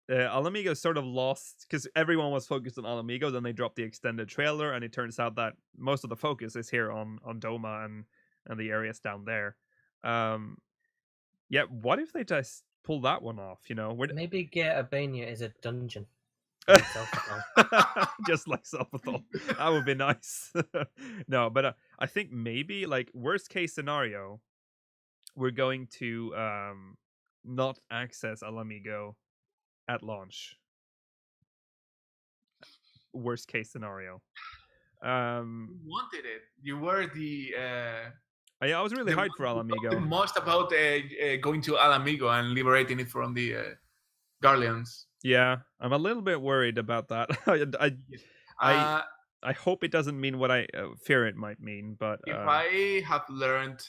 Alamigo sort of lost, because everyone was focused on Alamigo, then they dropped the extended trailer, and it turns out that most of the focus is here on Doma and the areas down there. Yeah, what if they just pull that one off, you know? Maybe Gear Albania is a dungeon. Just like Selpathol. That would be nice. No, but I think maybe, like, worst case scenario, we're going to not access Alamigo at launch. Worst case scenario. You wanted it. You were the... I was really hyped for Alamigo. Most about going to Alamigo and liberating it from the Garleans. Yeah, I'm a little bit worried about that. I hope it doesn't mean what I fear it might mean, but if I have learned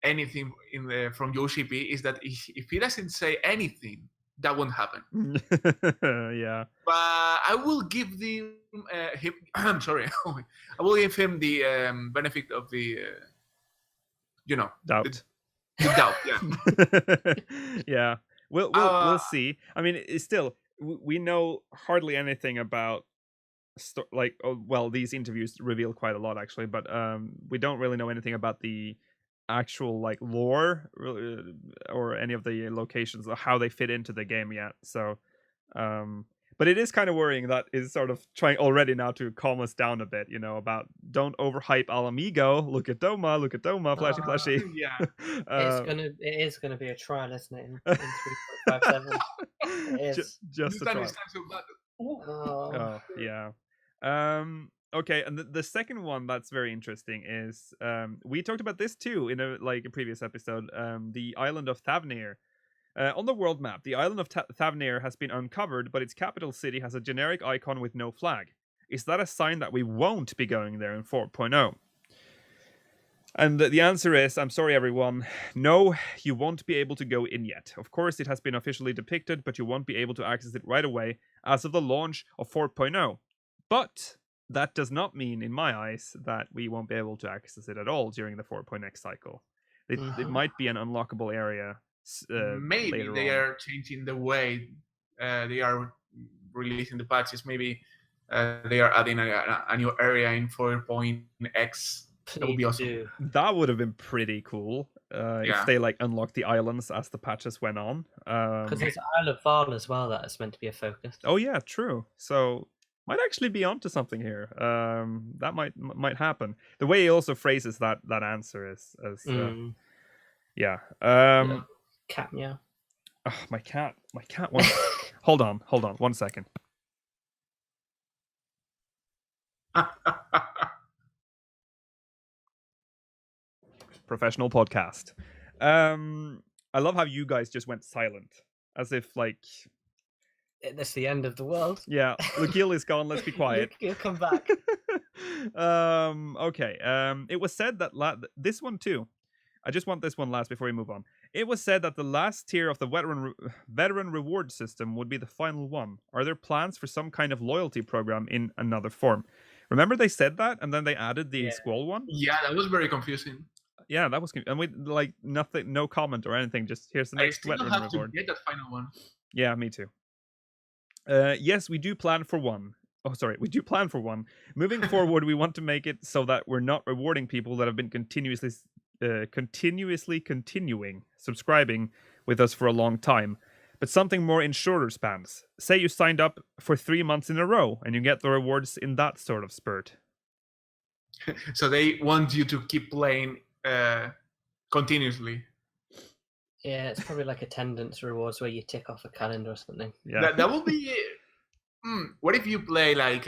anything from Yoshi-P is that if he doesn't say anything, that won't happen. Yeah. But I will give him. I'm sorry. I will give him the benefit of the, doubt. The doubt. Yeah. Yeah. We'll see. I mean, it's still, we know hardly anything about these interviews reveal quite a lot actually, but we don't really know anything about the actual like lore or any of the locations or how they fit into the game yet. So but it is kind of worrying that is sort of trying already now to calm us down a bit, about don't overhype Alamigo. Look at Doma, flashy. Yeah. It is gonna be a trial, isn't it? In 3.57. It is. Just a trial. Oh yeah. Okay, and the second one that's very interesting is we talked about this too in a previous episode. The island of Thavnir. On the world map, the island of Thavnir has been uncovered, but its capital city has a generic icon with no flag. Is that a sign that we won't be going there in 4.0? And the answer is, I'm sorry everyone, no, you won't be able to go in yet. Of course, it has been officially depicted, but you won't be able to access it right away as of the launch of 4.0. But that does not mean, in my eyes, that we won't be able to access it at all during the 4.x cycle. It might be an unlockable area. Maybe they are changing the way they are releasing the patches. Maybe they are adding a new area in 4.x. That would be awesome. That would have been pretty cool if they unlocked the islands as the patches went on. Because there's Isle of Varl as well that is meant to be a focus. Oh yeah, true. So might actually be onto something here. That might happen. The way he also phrases that answer is yeah. Cat meow. Oh, my cat wants... hold on 1 second. Professional podcast. I love how you guys just went silent, as if that's the end of the world. Yeah, Lukile is gone. Let's be quiet. You'll come back. Okay. It was said that this one too. I just want this one last before we move on. It was said that the last tier of the veteran reward system would be the final one. Are there plans for some kind of loyalty program in another form? Remember they said that, and then they added the Yeah. Squall one? Yeah, that was very confusing. Yeah, that was... And we, like, nothing, no comment or anything, just here's the I next still veteran have reward. to get that final one. Yeah, me too. Yes, we do plan for one. Oh, sorry, we do plan for one. Moving forward, we want to make it so that we're not rewarding people that have been continuously subscribing with us for a long time, but something more in shorter spans. Say you signed up for 3 months in a row, and you get the rewards in that sort of spurt. So they want you to keep playing continuously. Yeah, it's probably like attendance rewards where you tick off a calendar or something. Yeah, That will be. What if you play like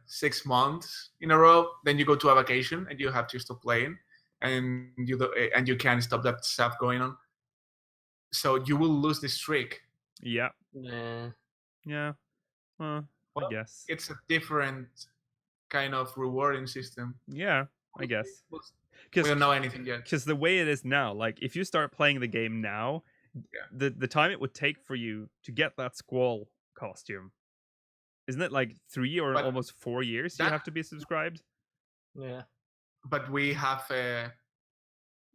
6 months in a row, then you go to a vacation and you have to stop playing, and you can't stop that stuff going on, so you will lose the streak. yeah, Yeah. yeah. I Well, guess. It's a different kind of rewarding system. Yeah, I guess. We don't know anything yet. Because the way it is now, like if you start playing the game now, Yeah. the time it would take for you to get that Squall costume, isn't it like 3 or But almost 4 years you that- have to be subscribed? Yeah. But we have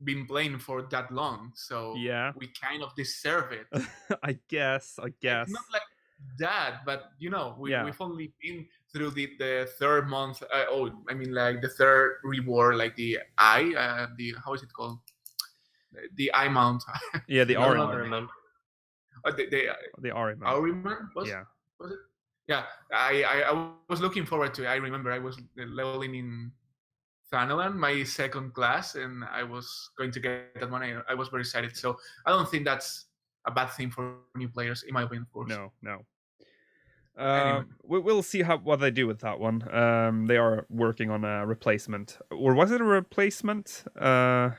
been playing for that long, so Yeah. we kind of deserve it. I guess. It's not like that, but Yeah. we've only been through the third month. Like the third reward, like the how is it called? The eye mount. Yeah, the No, no, Aaaand. Remember. The Aaaand. Ahriman was Yeah. it? Yeah, I was looking forward to it. I remember I was leveling in Thanalan, my second class, and I was going to get that one. I was very excited. So I don't think that's a bad thing for new players, in my opinion, of course. No. Anyway. We'll see what they do with that one. They are working on a replacement, or was it a replacement? Well,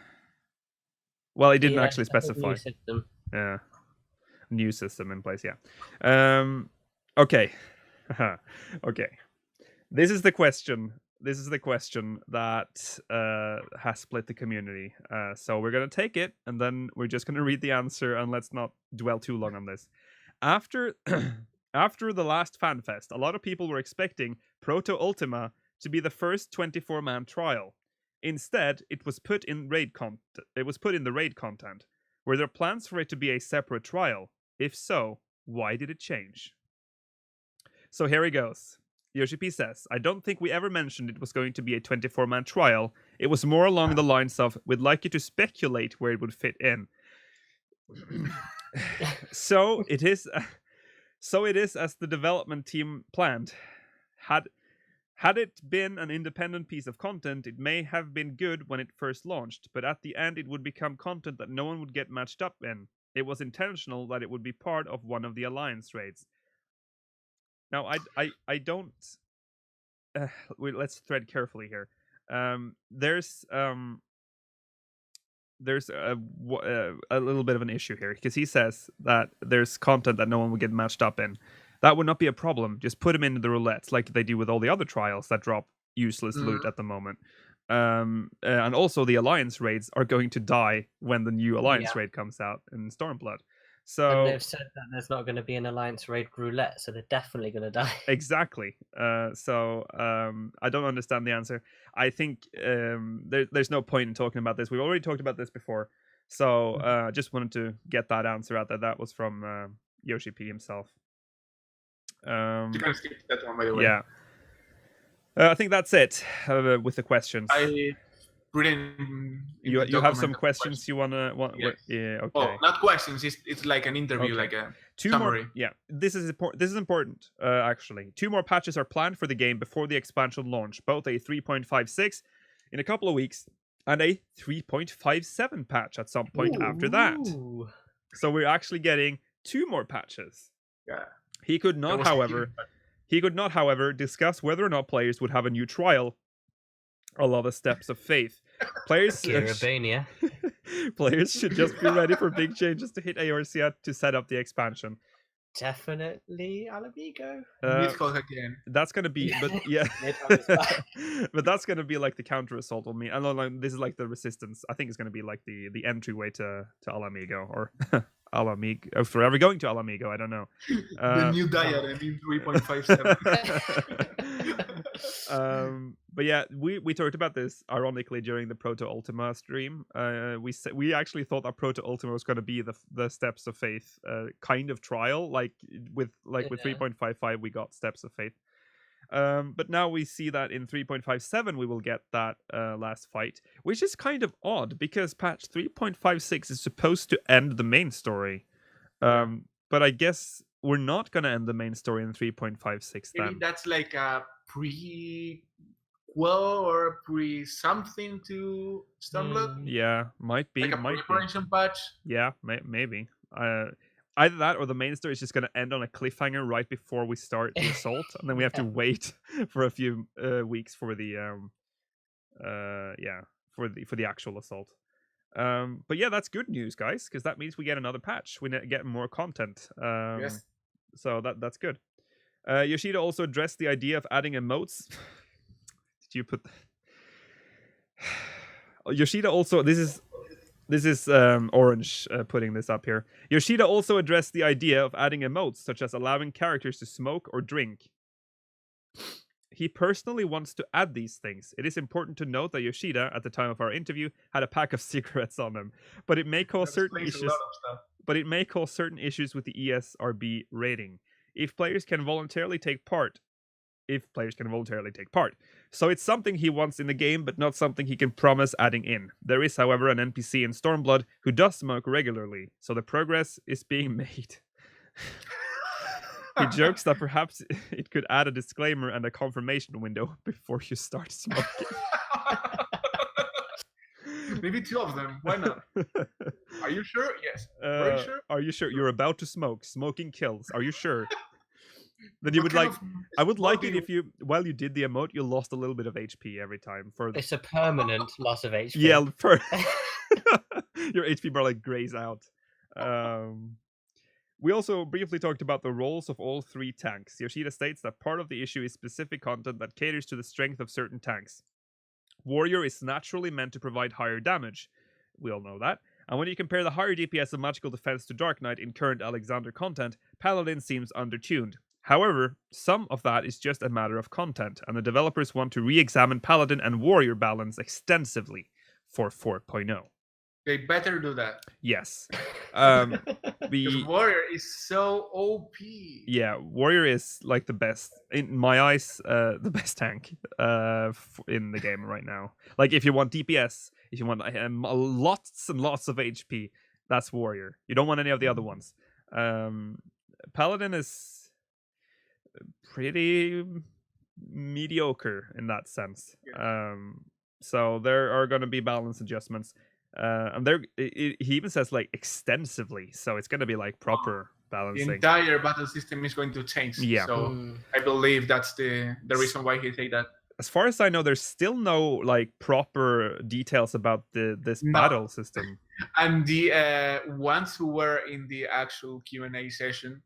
it didn't Yeah, actually I think specify. new system. Yeah, new system in place. Yeah. Okay. Okay. This is the question. This is the question that has split the community. So we're gonna take it, and then we're just gonna read the answer, and let's not dwell too long on this. After after the last FanFest, a lot of people were expecting Proto Ultima to be the first 24-man trial. Instead, it was put in the raid content. Were there plans for it to be a separate trial? If so, why did it change? So here he goes. Yoshi-P says, I don't think we ever mentioned it was going to be a 24-man trial. It was more along the lines of, we'd like you to speculate where it would fit in. So it is as the development team planned. Had it been an independent piece of content, it may have been good when it first launched, but at the end it would become content that no one would get matched up in. It was intentional that it would be part of one of the Alliance raids. Now, I don't... let's thread carefully here. There's a little bit of an issue here, because he says that there's content that no one would get matched up in. That would not be a problem. Just put them into the roulettes like they do with all the other trials that drop useless loot at the moment. And also the Alliance raids are going to die when the new Alliance raid comes out in Stormblood. So And they've said that there's not going to be an Alliance raid roulette, so they're definitely going to die. Exactly. So I don't understand the answer. I think there's no point in talking about this. We've already talked about this before. So I just wanted to get that answer out there. That was from Yoshi-P himself. You can skip that one, by the way. Yeah. I think that's it with the questions. I written. You have some questions you wanna Yes. Yeah. Okay. Oh, not questions. It's like an interview, Okay. like a Two summary. more. Yeah, this is important. Actually, 2 more patches are planned for the game before the expansion launch. Both a 3.56 in a couple of weeks and a 3.57 patch at some point after that. Ooh. So we're actually getting 2 more patches. Yeah. He could That not, was however, discuss whether or not players would have a new trial. A lot of steps of faith. Players Kiribania. Players should just be ready for big changes to hit ARCA to set up the expansion. Definitely Alamigo. Nidhogg again. That's gonna be, but yeah, Nidhogg is back. but that's gonna be like the counter assault on me. I don't know, this is like the resistance. I think it's gonna be like the entryway to Alamigo or Alamigo. Oh, forever going to Alamigo. I don't know. The new Diadem in 3.57. But yeah, we talked about this ironically during the Proto Ultima stream. We actually thought that Proto Ultima was going to be the Steps of Faith kind of trial, like with 3.55 we got Steps of Faith. But now we see that in 3.57 we will get that last fight, which is kind of odd because patch 3.56 is supposed to end the main story. But I guess we're not going to end the main story in 3.56 then. Maybe that's like a prequel or pre-something to Stormblood? Yeah, might be. Like a preparation patch? Yeah, maybe. Either that or the main story is just going to end on a cliffhanger right before we start the assault, and then we have to wait for a few weeks for the for the actual assault. But yeah, that's good news, guys, because that means we get another patch. We get more content. Yes. So that's good. Yoshida also addressed the idea of adding emotes. Did you put? Yoshida also this is Orange putting this up here. Yoshida also addressed the idea of adding emotes, such as allowing characters to smoke or drink. He personally wants to add these things. It is important to note that Yoshida, at the time of our interview, had a pack of cigarettes on him, but it may cause certain issues. But it may cause certain issues with the ESRB rating if players can voluntarily take part. So it's something he wants in the game, but not something he can promise adding in. There is, however, an NPC in Stormblood who does smoke regularly, so the progress is being made. He jokes that perhaps it could add a disclaimer and a confirmation window before you start smoking. Maybe 2 of them. Why not? Are you sure? Yes. Very sure? Are you sure? You're about to smoke. Smoking kills. Are you sure? Then you would like. I would like it if you, while you did the emote, you lost a little bit of HP every time. It's a permanent loss of HP. Yeah, your HP bar like grays out. We also briefly talked about the roles of all 3 tanks. Yoshida states that part of the issue is specific content that caters to the strength of certain tanks. Warrior is naturally meant to provide higher damage. We all know that. And when you compare the higher DPS of Magical Defense to Dark Knight in current Alexander content, Paladin seems undertuned. However, some of that is just a matter of content, and the developers want to re-examine Paladin and Warrior balance extensively for 4.0. They better do that. Yes. Because Warrior is so OP. Yeah, Warrior is like the best, in my eyes, the best tank in the game right now. Like if you want DPS, if you want lots and lots of HP, that's Warrior. You don't want any of the other ones. Paladin is pretty mediocre in that sense. So there are going to be balance adjustments. And he even says like extensively, so it's going to be like proper balancing. The entire battle system is going to change. Yeah. So I believe that's the reason why he said that. As far as I know, there's still no like proper details about this battle system. And the ones who were in the actual Q&A session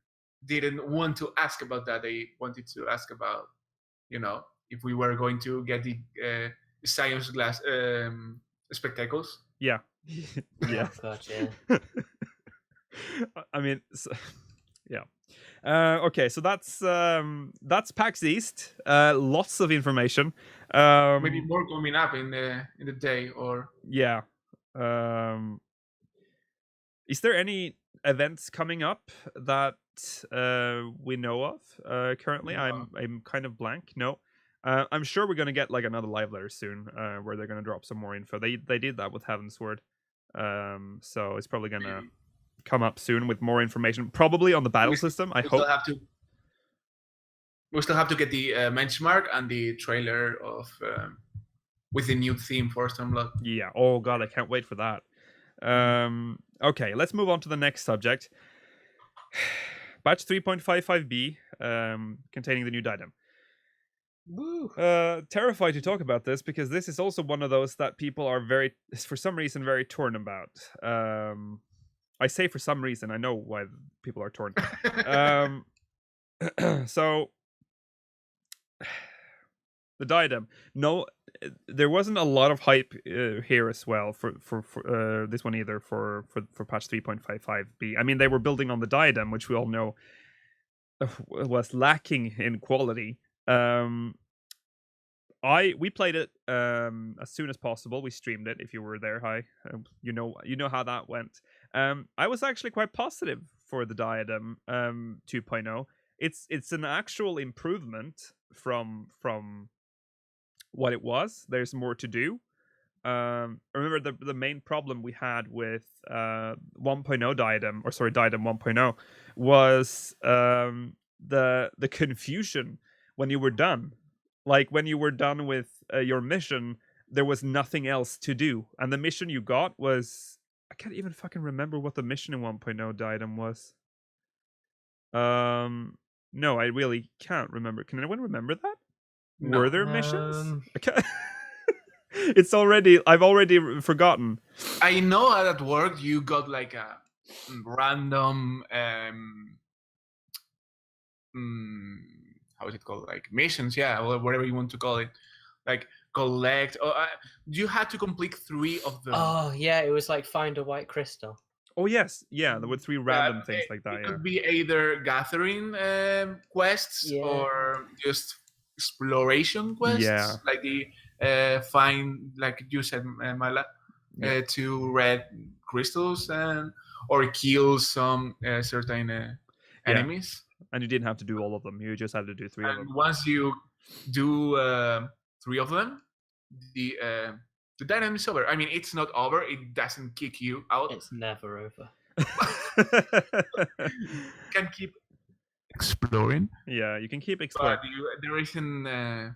didn't want to ask about that. They wanted to ask about, if we were going to get the science glass spectacles. Yeah. Yeah. Oh, God, yeah. I mean, yeah. Okay, so that's PAX East. Lots of information. Maybe more coming up in the day, or yeah. Is there any events coming up that we know of currently? No. I'm kind of blank. No. I'm sure we're gonna get like another live letter soon, where they're gonna drop some more info. They did that with Heaven's Word, so it's probably gonna come up soon with more information, probably on the battle system. I hope. We still have to get the benchmark and the trailer of with the new theme for Stormblood. Yeah. Oh God, I can't wait for that. Okay, let's move on to the next subject. Batch 3.55b, containing the new Diadem. Woo. Terrified to talk about this because this is also one of those that people are for some reason very torn about. I say for some reason. I know why people are torn. So the Diadem. No, there wasn't a lot of hype here as well for this one either for patch 3.55b. I mean, they were building on the Diadem, which we all know was lacking in quality. We played it as soon as possible. We streamed it. If you were there, hi, you know how that went. I was actually quite positive for the Diadem 2.0. It's an actual improvement from what it was. There's more to do. Remember the main problem we had with 1.0 Diadem, or sorry, Diadem 1.0 was the confusion when you were done. Like when you were done with your mission, there was nothing else to do, and the mission you got was, I can't even fucking remember what the mission in 1.0 Diadem was. No, I really can't remember. Can anyone remember that? No. Were there missions? I've already forgotten. I know how that worked. You got like a random how is it called? Like missions, yeah, or whatever you want to call it. Like collect. You had to complete 3 of them. Oh yeah, it was like find a white crystal. Oh yes, yeah, there were 3 random things like that. It Yeah, could be either gathering quests or just exploration quests. Yeah. Like the find, like you said, Maela, 2 red crystals or kill some certain enemies. And you didn't have to do all of them. You just had to do 3 of them. And once you do 3 of them, the Diadem is over. I mean, it's not over. It doesn't kick you out. It's never over. You can keep exploring. Yeah, you can keep exploring. But there isn't,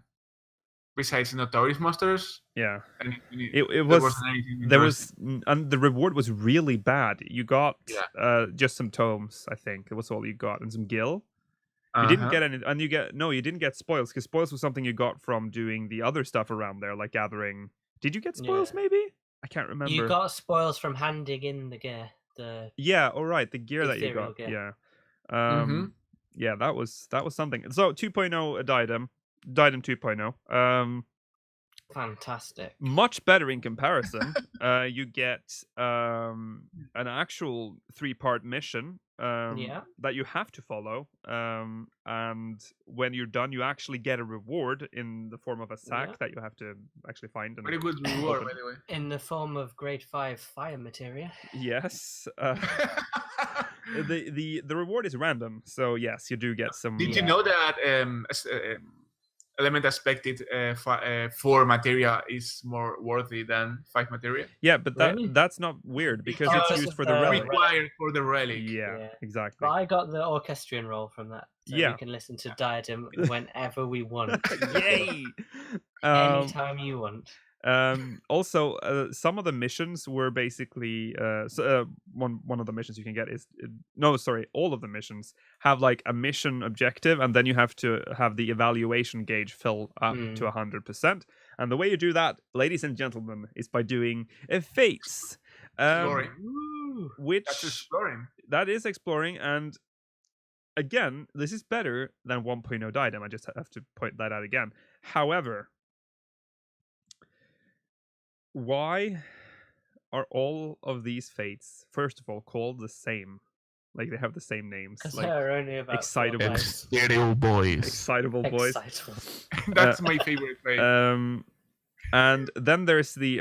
besides notorious monsters. Yeah, it was and the reward was really bad. You got just some tomes, I think. It was all you got, and some gil. You didn't get any, and you didn't get spoils, because spoils was something you got from doing the other stuff around there, like gathering. Did you get spoils? Maybe I can't remember. You got spoils from handing in the gear. All right, the gear that you got. Gear. Yeah, yeah, that was something. So 2.0 Diadem 2.0. Fantastic. Much better in comparison. You get an actual 3-part mission that you have to follow. And when you're done, you actually get a reward in the form of a sack that you have to actually find. Very good reward, by the way. In the form of grade 5 fire materia. Yes. The reward is random, so yes, you do get some. Did you know that element aspected 4 materia is more worthy than 5 materia? Yeah, but that's not weird, because it's used for the relic. Required for the relic. Yeah, exactly. But I got the orchestrion roll from that. So we can listen to Diadem whenever we want. Yay! Anytime you want. Also, some of the missions were basically one of the missions you can get is all of the missions have like a mission objective, and then you have to have the evaluation gauge fill up to 100%. And the way you do that, ladies and gentlemen, is by doing fates, which that's exploring. That is exploring, and again, this is better than 1.0 Diadem. I just have to point that out again. However, why are all of these fates, first of all, called the same? Like, they have the same names. Because like they're only about excitable boys. Excitable boys. That's my favorite fate. And then there's the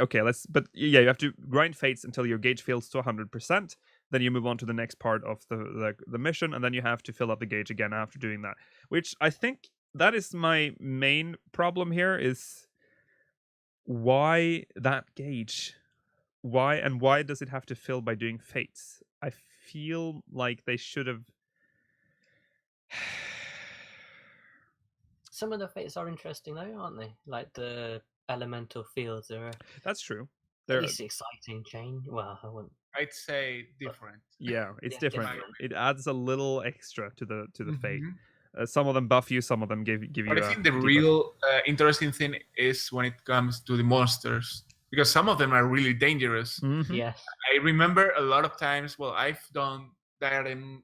you have to grind fates until your gauge fills to 100%. Then you move on to the next part of the mission, and then you have to fill up the gauge again after doing that. Which I think that is my main problem here, is why that gauge? Why does it have to fill by doing fates? I feel like they should have. Some of the fates are interesting though, aren't they? Like the elemental fields are. That's true. At least exciting change. Well, I wouldn't. I'd say different. Yeah, it's different. It adds a little extra to the fate. Mm-hmm. Some of them buff you, some of them give you. But I think the real interesting thing is when it comes to the monsters. because some of them are really dangerous. Mhm. Yes. I remember a lot of times. Well, I've done Diadem,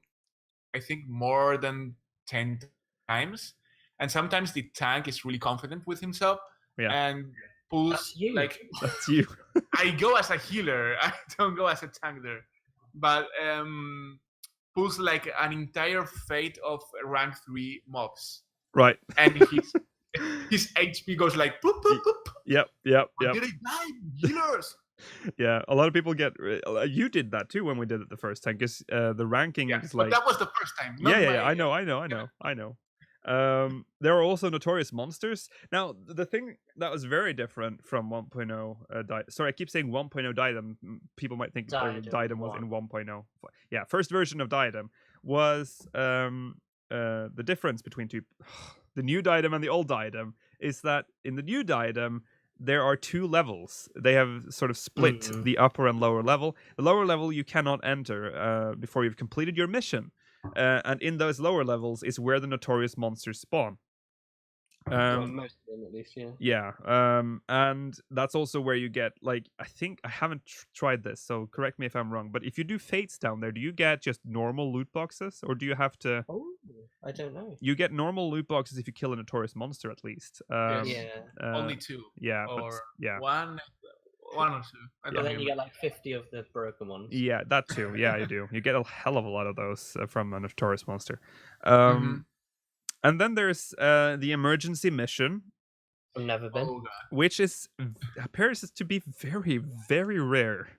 I think more than 10 times, and sometimes the tank is really confident with himself Yeah. and pulls That's you. like That's you. I go as a healer. I don't go as a tank there, but pulls like an entire fate of rank 3 mobs, Right. and his HP goes like boop boop boop. Yep. Why did I die, healers? Yeah, a lot of people get. You did that too when we did it the first time, because the ranking Yeah, is but like. that was the first time. Not Yeah. my, I know. There are also notorious monsters. Now, the thing that was very different from 1.0 sorry, I keep saying 1.0 Diadem. Diadem Diadem was 1. in 1.0. Yeah, first version of Diadem was the difference between the new Diadem and the old Diadem is that in the new Diadem there are 2 levels. They have sort of split the upper and lower level. The lower level you cannot enter before you've completed your mission. And in those lower levels is where the notorious monsters spawn. Well, most of them, at least, yeah. Yeah, and that's also where you get, like, I think I haven't tried this, so correct me if I'm wrong, but if you do fates down there, do you get just normal loot boxes, or do you have to? Oh, I don't know. You get normal loot boxes if you kill a notorious monster, at least. Yes. Yeah. Only 2. Yeah, Or but yeah. one or 2. I Yeah, don't then you remember. get like 50 of the broken ones. Yeah, that too. Yeah, you do. You get a hell of a lot of those from a notorious monster. Mhm. And then there's the emergency mission, I've never been. Oh god. which appears to be very, very rare.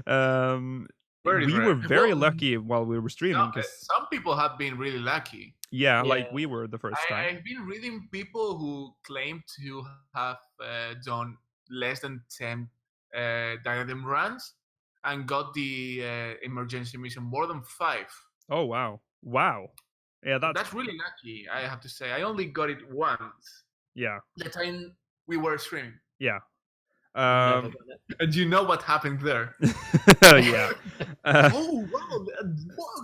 Very we rare. were very Well, lucky while we were streaming, No, because some people have been really lucky. yeah, like Yeah. we were the first time. I've been reading people who claim to have done less than 10 Diadem runs and got the emergency mission more than 5. Oh wow. Yeah, That's really lucky, I have to say. I only got it once. yeah. The time we were streaming. Yeah. Never got it. And you know what happened there. Yeah. Oh wow,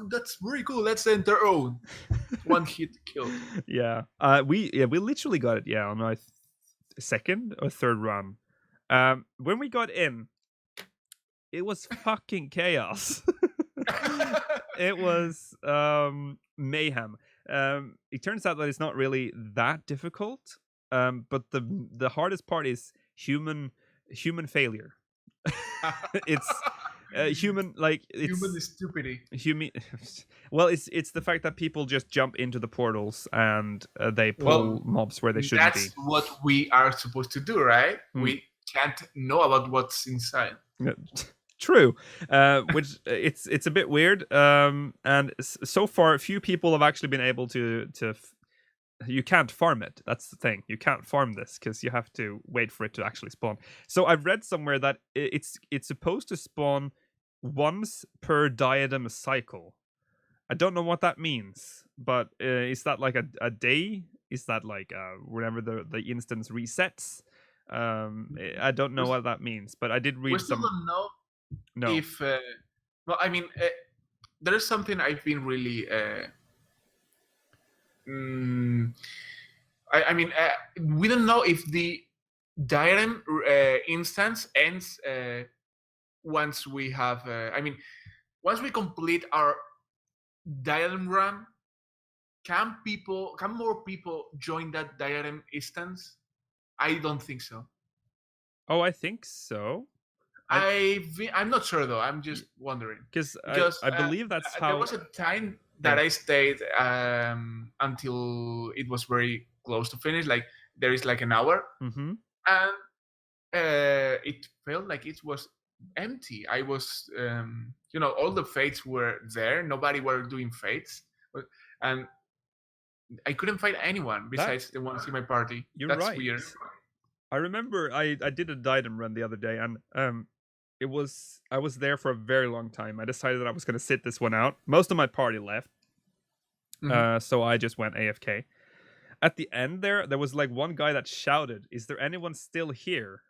that's very cool. Let's enter. Oh, one hit kill. Yeah. We literally got it. Yeah, on my second or third run. When we got in, it was fucking chaos. It was mayhem. It turns out that it's not really that difficult. But the hardest part is human failure. It's human, like, it's Human stupidity. well, it's the fact that people just jump into the portals and they pull mobs where they shouldn't That's be. what we are supposed to do, right? Hmm. We can't know about what's inside. True, which it's a bit weird. And so far, few people have actually been able to. You can't farm it. That's the thing. You can't farm this because you have to wait for it to actually spawn. So I've read somewhere that it's supposed to spawn once per Diadem cycle. I don't know what that means, but is that like a day? Is that like whenever the instance resets? I don't know what that means, but I did read We still don't know No. if. Well, I mean, there is something I've been really. I mean, we don't know if the Diadem instance ends once we have. I mean, once we complete our Diadem run, can more people join that Diadem instance? I don't think so. Oh, I think so. I'm not sure though. I'm just wondering Because I believe that's how there was a time that I stayed until it was very close to finish. Like there is like an hour, Mm-hmm. and it felt like it was empty. I was, all the fates were there. Nobody were doing fates, and I couldn't find anyone besides the ones in my party. You're That's right. weird. I remember I did a Diadem run the other day, and I was there for a very long time. I decided that I was going to sit this one out. Most of my party left, so I just went AFK. At the end there was like one guy that shouted, "Is there anyone still here?"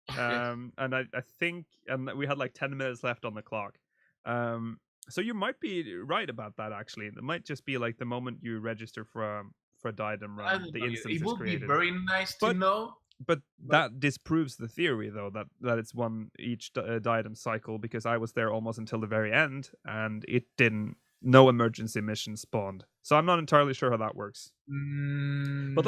And I think, and we had like 10 minutes left on the clock. So you might be right about that. Actually, it might just be like the moment you register for a Diadem run, the instance it is would created. be very nice to know. but that disproves the theory, though, that it's one each diadem cycle, because I was there almost until the very end, and it didn't. No emergency mission spawned, so I'm not entirely sure how that works. But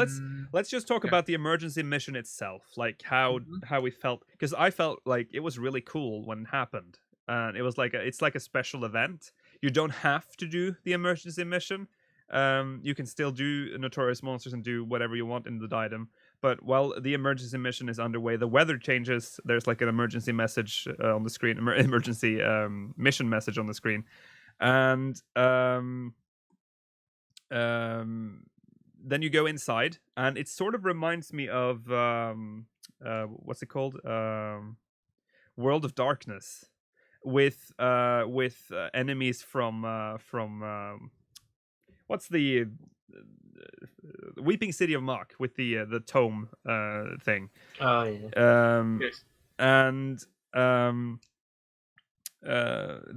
let's just talk about the emergency mission itself, like how we felt, because I felt like it was really cool when it happened, and it was like it's like a special event. You don't have to do the emergency mission. You can still do Notorious Monsters and do whatever you want in the Diadem. But while the emergency mission is underway, the weather changes. There's like an emergency message on the screen, emergency mission message on the screen, and then you go inside, and it sort of reminds me of what's it called, World of Darkness, with enemies from what's the Weeping City of Mhach, with the tome thing. Oh yeah. Yes. And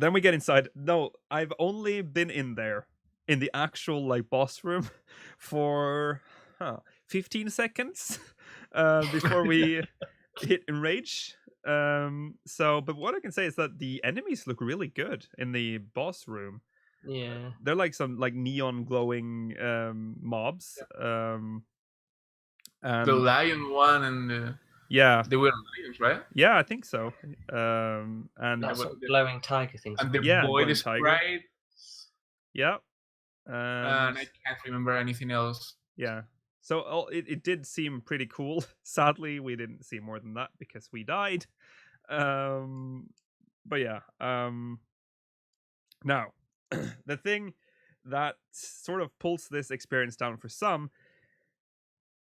then we get inside. No, I've only been in there in the actual like boss room for 15 seconds before we hit enrage. But what I can say is that the enemies look really good in the boss room. Yeah. They're like some like neon glowing mobs. And The lion one and yeah, they were lions, right? yeah, I think so. And That sort of glowing tiger things. And the Yeah, boy glowing tiger. sprite. yeah, And I can't remember anything else. yeah. So it did seem pretty cool. Sadly, we didn't see more than that because we died. But yeah. Now, the thing that sort of pulls this experience down for some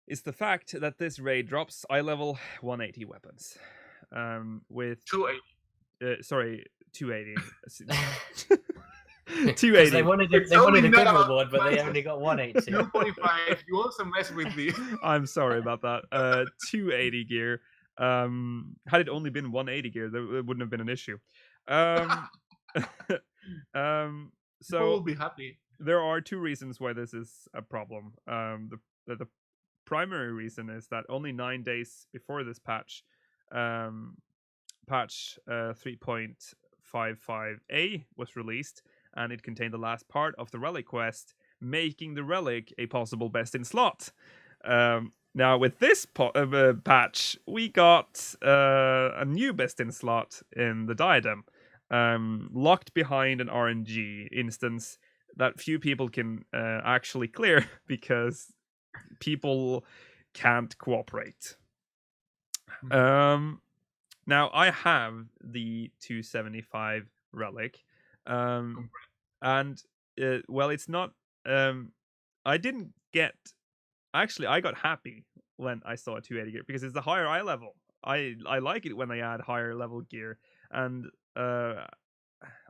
is the fact that this raid drops eye level 180 weapons. With 280. sorry, 280. 'Cause 280. They wanted It's a only good not reward, but they minus only got 180. 245. You also mess with the. I'm sorry about that. 280 gear. Had it only been 180 gear, it wouldn't have been an issue. People will So be happy. there are two reasons why this is a problem. The primary reason is that only 9 days before this patch, patch 3.55a was released, and it contained the last part of the relic quest, making the relic a possible best in slot. Now with this patch, we got a new best in slot in the Diadem, locked behind an RNG instance that few people can actually clear because people can't cooperate. Now I have the 275 relic, and well, it's not. I didn't get. Actually, I got happy when I saw a 280 gear because it's a higher eye level. I like it when they add higher level gear, and I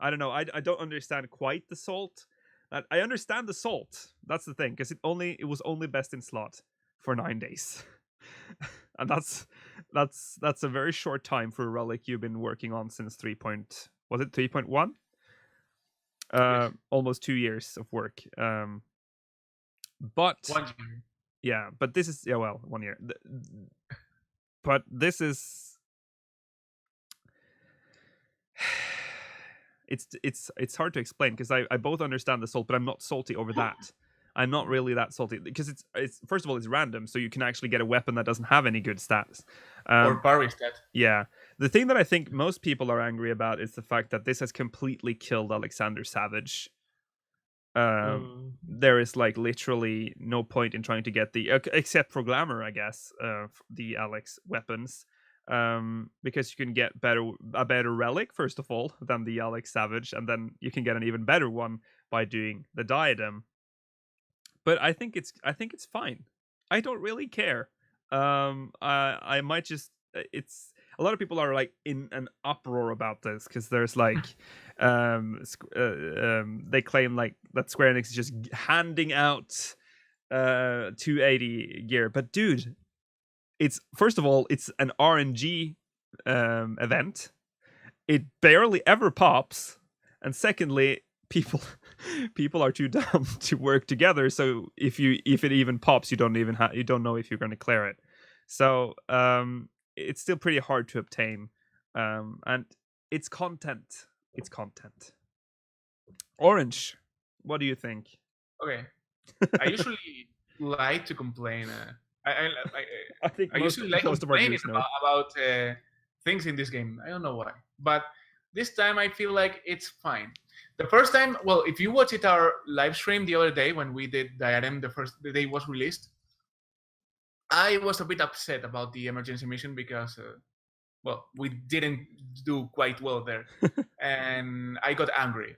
don't know. I don't understand quite the salt. I understand the salt. That's the thing, because it was only best in slot for 9 days, and that's a very short time for a relic you've been working on since 3.1? Yes. Almost 2 years of work. But 1 year. yeah, but this is 1 year. But this is it's hard to explain because I both understand the salt, but I'm not salty over that. I'm not really that salty because it's first of all, it's random, so you can actually get a weapon that doesn't have any good stats. Or parry stat. Yeah. The thing that I think most people are angry about is the fact that this has completely killed Alexander Savage. There is like literally no point in trying to get the except for Glamour, I guess, the Alex weapons, because you can get a better relic first of all than the Alex Savage, and then you can get an even better one by doing the Diadem. But I think it's fine. I don't really care. I might just it's a lot of people are like in an uproar about this because there's like they claim like that Square Enix is just handing out 280 gear, but dude, it's first of all, it's an RNG event. It barely ever pops, and secondly, people are too dumb to work together. So if it even pops, you don't know if you're going to clear it. So it's still pretty hard to obtain, and it's content. It's content. Orange, what do you think? Okay, I usually like to complain. I think I usually like most of our complaining viewers know. about things in this game. I don't know why, but this time I feel like it's fine. The first time, well, if you watch it our live stream the other day when we did Diadem, the day it was released, I was a bit upset about the emergency mission because, well, we didn't do quite well there, and I got angry.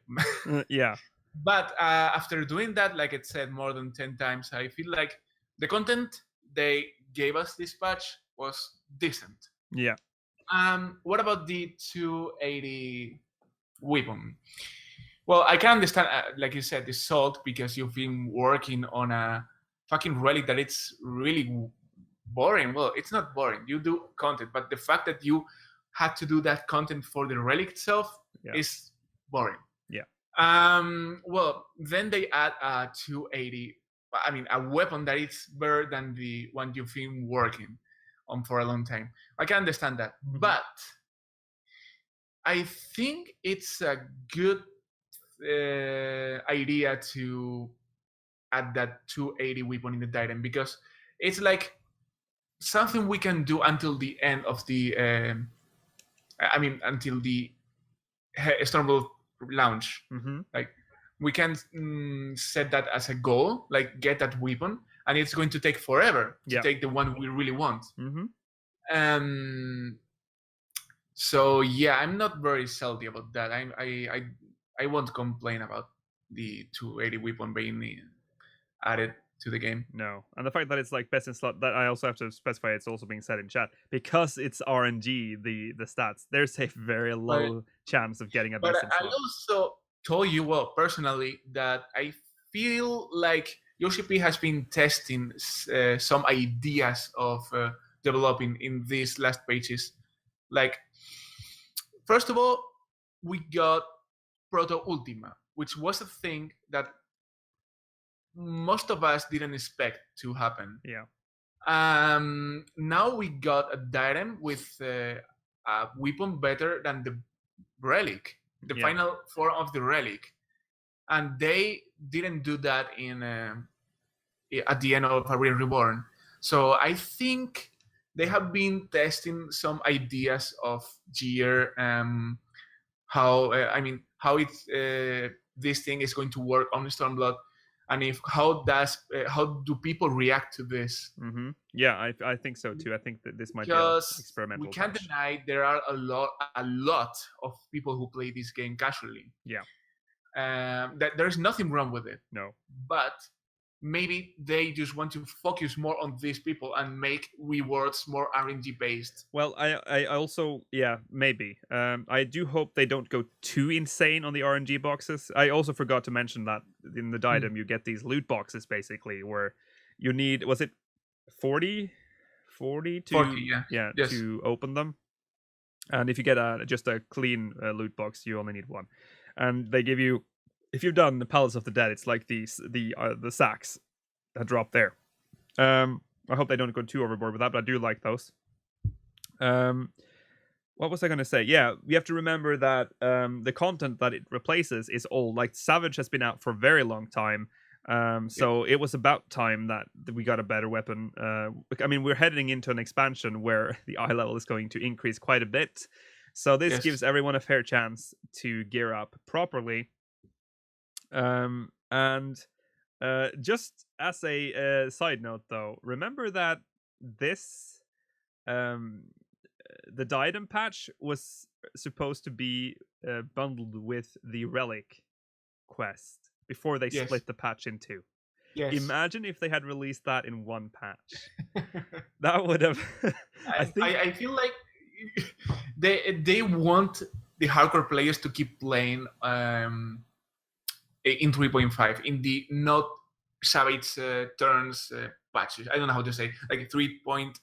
Yeah. But after doing that, like it said more than 10 times, I feel like the content they gave us this patch was decent. Yeah. What about the 280 weapon? Well, I can understand, like you said, the salt because you've been working on a fucking relic that it's really boring. Well, it's not boring. You do content, but the fact that you had to do that content for the relic itself is boring. Yeah. Well, then they add a 280. I mean, a weapon that is better than the one you've been working on for a long time. I can understand that, but I think it's a good idea to add that 280 weapon in the Diadem because it's like something we can do until the end of the. Until the Stormbolt launch. Like we can set that as a goal, like get that weapon, and it's going to take forever to take the one we really want. So yeah, I'm not very salty about that. I won't complain about the 280 weapon being added to the game. No, and the fact that it's like best in slot, that I also have to specify it's also being said in chat because it's RNG. The stats, there's a very low chance of getting a best in slot. But I also told you, well, personally, that I feel like Yoshi-P has been testing some ideas of developing in these last pages. Like, first of all, we got Proto Ultima, which was a thing that most of us didn't expect to happen. Yeah. Now we got a Diadem with a weapon better than the relic, the final form of the relic, and they didn't do that in at the end of Arena Reborn. So I think they have been testing some ideas of gear, how this thing is going to work on Stormblood, and how do people react to this? Yeah, I think so too. I think that this might be an experimental. We can't deny there are a lot of people who play this game casually. Yeah. That there's nothing wrong with it. No. But maybe they just want to focus more on these people and make rewards more RNG based. Well, I also, maybe. I do hope they don't go too insane on the RNG boxes. I also forgot to mention that in the Diadem you get these loot boxes basically where you need, was it 40 to open them? And if you get just a clean loot box, you only need one. And they give you, if you've done the Palace of the Dead, it's like the sacks that drop there. I hope they don't go too overboard with that, but I do like those. What was I going to say? Yeah, we have to remember that the content that it replaces is old. Like Savage has been out for a very long time. So it was about time that we got a better weapon. I mean, we're heading into an expansion where the eye level is going to increase quite a bit. So this gives everyone a fair chance to gear up properly. And just as a side note, though, remember that this the Diadem patch was supposed to be bundled with the Relic quest before they split the patch in two. Yes. Imagine if they had released that in one patch. That would have. I feel like they want the hardcore players to keep playing in 3.5 in the not Savage turns patches. I don't know how to say, like 3.0,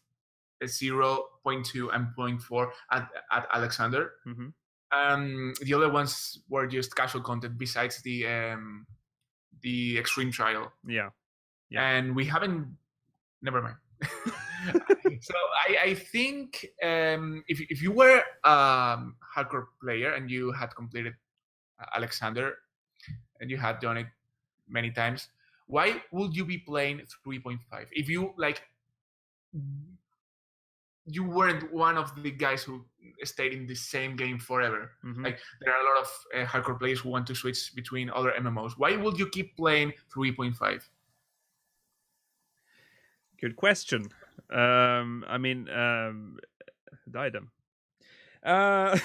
0.2, and 0.4 at Alexander. The other ones were just casual content besides the extreme trial. Yeah. And we haven't. Never mind. So I think if you were a hardcore player and you had completed Alexander and you had done it many times, why would you be playing 3.5 if you like? You weren't one of the guys who stayed in the same game forever. Mhm. Like there are a lot of hardcore players who want to switch between other MMOs. Why would you keep playing 3.5? Good question. I mean, Diadem. I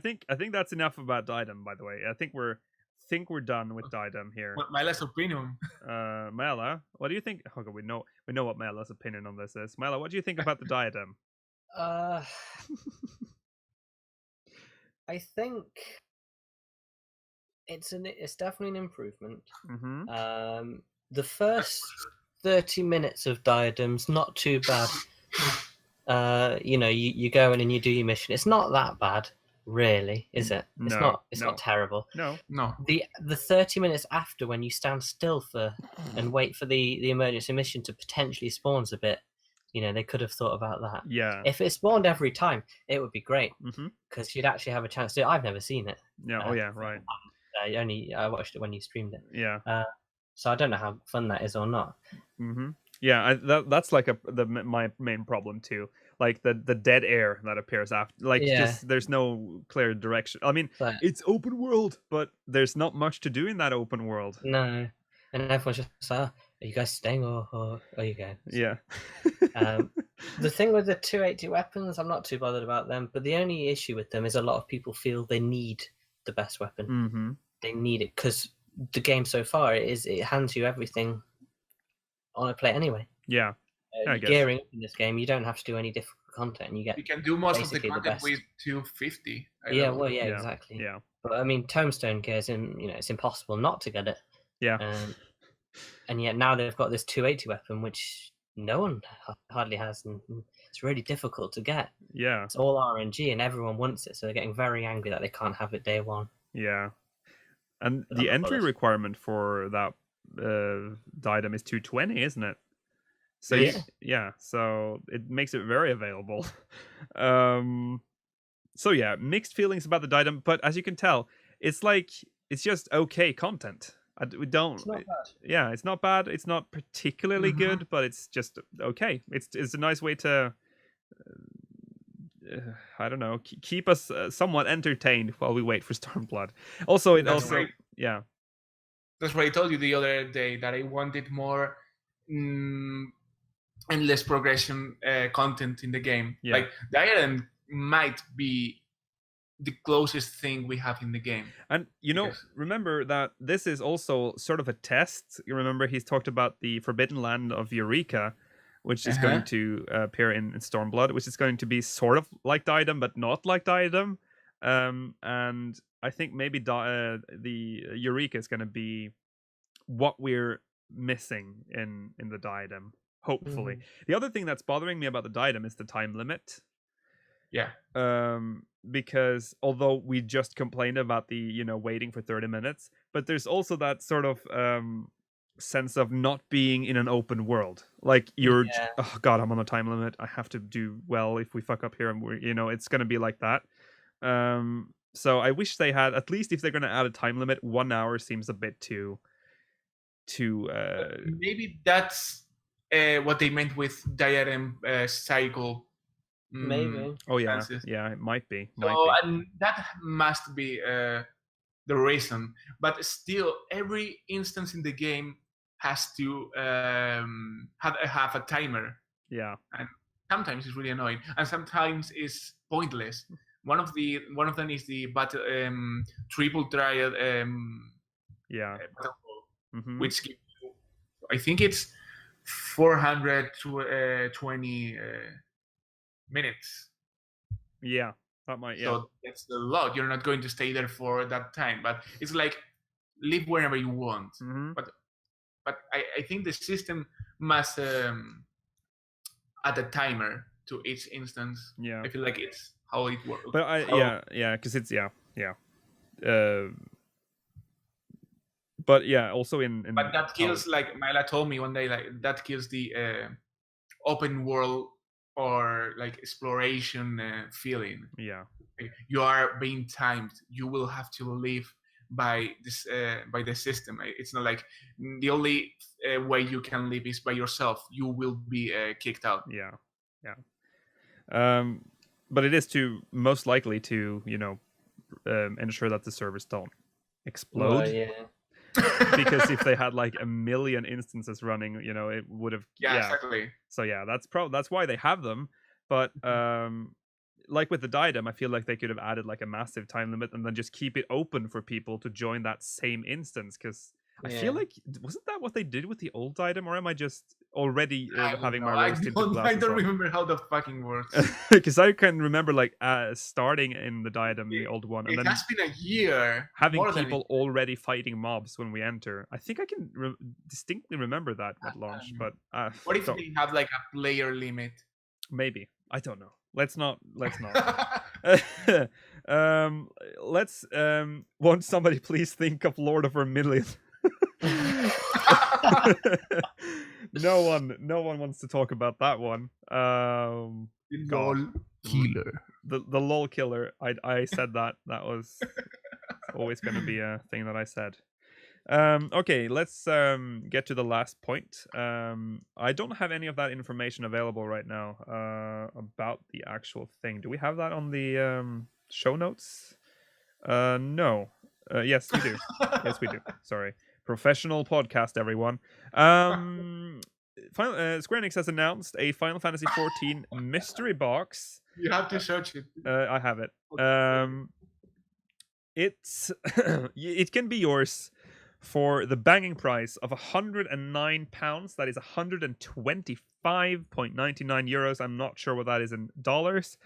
think that's enough about Diadem. By the way, I think we're done with Diadem here. My last opinion. Maela, what do you think? Oh God, we know what Maela's opinion on this is. Maela, what do you think about the Diadem? I think it's definitely an improvement. Mm-hmm. The first 30 minutes of Diadem's not too bad. You go in and you do your mission. It's not that bad, really, is it? It's No, not. It's no. not terrible. No. The 30 minutes after, when you stand still and wait for the emergency mission to potentially spawns a bit, they could have thought about that. Yeah. If it spawned every time, it would be great Mm-hmm. because you'd actually have a chance to. I've never seen it. Yeah. Oh yeah. Right. I watched it when you streamed it. Yeah. So I don't know how fun that is or not. Mm-hmm. Yeah. That's like my main problem too. Like the dead air that appears after. Like just there's no clear direction. I mean, it's open world, but there's not much to do in that open world. No, and everyone's just like, are you guys staying or are you going? Yeah. The thing with the 280 weapons, I'm not too bothered about them, but the only issue with them is a lot of people feel they need the best weapon. Mm-hmm. They need it because the game so far it hands you everything on a plate anyway. Yeah. Gearing up in this game, you don't have to do any difficult content. You can do most of the content with 250. Exactly. Yeah. But I mean, Tombstone gears, it's impossible not to get it. Yeah. And yet now they've got this 280 weapon, which no one hardly has, and it's really difficult to get. Yeah. It's all RNG, and everyone wants it, so they're getting very angry that they can't have it day one. Yeah. And the entry requirement for that Diadem is 220, isn't it? So so it makes it very available. So yeah, mixed feelings about the Diadem, but as you can tell, it's just okay content. We don't. It's not bad. Yeah, it's not bad. It's not particularly good, but it's just okay. It's a nice way to. I don't know, keep us somewhat entertained while we wait for Stormblood. Also, That's what I told you the other day, that I wanted more endless progression content in the game. Yeah. Like Diadem might be the closest thing we have in the game. And remember that this is also sort of a test. You remember he's talked about the Forbidden Land of Eureka, which is going to appear in Stormblood, which is going to be sort of like Diadem, but not like Diadem. And I think maybe the Eureka is going to be what we're missing in the Diadem, hopefully. The other thing that's bothering me about the Diadem is the time limit. Yeah. Because although we just complained about the waiting for 30 minutes, but there's also that sort of sense of not being in an open world. Like oh god, I'm on a time limit, I have to do well. If we fuck up here, and it's going to be like that. So I wish they had, at least if they're going to add a time limit, 1 hour seems a bit too maybe that's what they meant with Diadem cycle. Maybe. Oh yeah, yeah, it might be. And that must be the reason. But still, every instance in the game has to have a timer. Yeah. And sometimes it's really annoying, and sometimes it's pointless. One of them is the battle triple trial which gives you, I think it's 420 minutes. Yeah, that might. Yeah. So it's a lot. You're not going to stay there for that time, but it's like live wherever you want. But I think the system must add a timer to each instance. Yeah, I feel like it's how it works. But because it's But yeah, also in but that kills, like Maela told me one day, like that kills the open world or like exploration feeling. Yeah. You are being timed. You will have to live by this by the system. It's not like the only way you can live is by yourself. You will be kicked out. Yeah. But it is to most likely to ensure that the servers don't explode. Well, yeah. Because if they had like a million instances running, it would have. Yeah, exactly. So yeah, that's why they have them. But like with the Diadem, I feel like they could have added like a massive time limit and then just keep it open for people to join that same instance. Because I feel like wasn't that what they did with the old Diadem, or am I just already having my rose-tinted glasses I don't on? remember how the fucking works. Because I can remember like starting in the Diadem, the old one, and it then has been a year. having people already fighting mobs when we enter. I think I can distinctly remember that at launch. But what if they have like a player limit? Maybe, I don't know. Let's not. Won't somebody please think of Lord of Vermilion? No one wants to talk about that one. LOL killer. The LOL killer. I said that was always going to be a thing that I said. Okay, let's get to the last point. I don't have any of that information available right now about the actual thing. Do we have that on the show notes? No. Yes, we do. Yes, we do. Sorry. Professional podcast, everyone. Square Enix has announced a Final Fantasy XIV Mystery Box. You have to search it. I have it. It's it can be yours for the banging price of £109. That is 125.99 euros. I'm not sure what that is in dollars.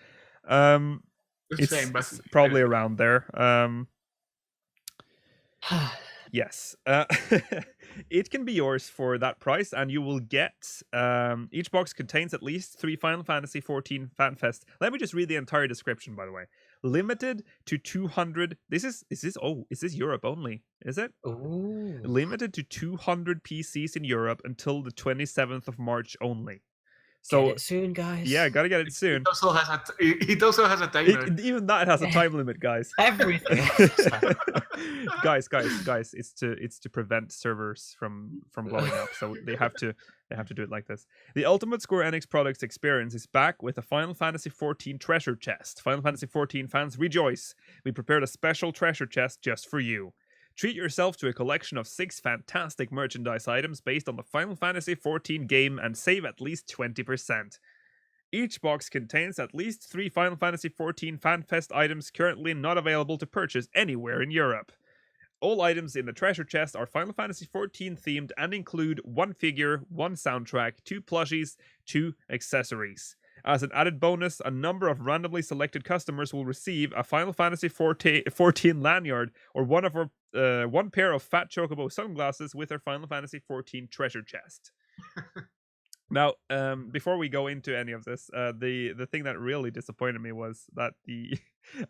It's probably around there. Yes. It can be yours for that price, and you will get each box contains at least 3 Final Fantasy XIV FanFest. Let me just read the entire description, by the way. Limited to 200. Is this Europe only? Is it? Ooh. Limited to 200 PCs in Europe until the 27th of March only. So get it soon, guys. Yeah, gotta get it soon. It also has a timer. Even that has a time limit, guys. Everything. guys, it's to prevent servers from blowing up. So they have to do it like this. The ultimate Square Enix products experience is back with a Final Fantasy XIV treasure chest. Final Fantasy XIV fans rejoice! We prepared a special treasure chest just for you. Treat yourself to a collection of 6 fantastic merchandise items based on the Final Fantasy XIV game and save at least 20%. Each box contains at least 3 Final Fantasy XIV FanFest items currently not available to purchase anywhere in Europe. All items in the treasure chest are Final Fantasy XIV themed and include 1 figure, 1 soundtrack, 2 plushies, 2 accessories. As an added bonus, a number of randomly selected customers will receive a Final Fantasy XIV lanyard or one pair of Fat Chocobo sunglasses with their Final Fantasy XIV treasure chest. Now, before we go into any of this, the thing that really disappointed me was that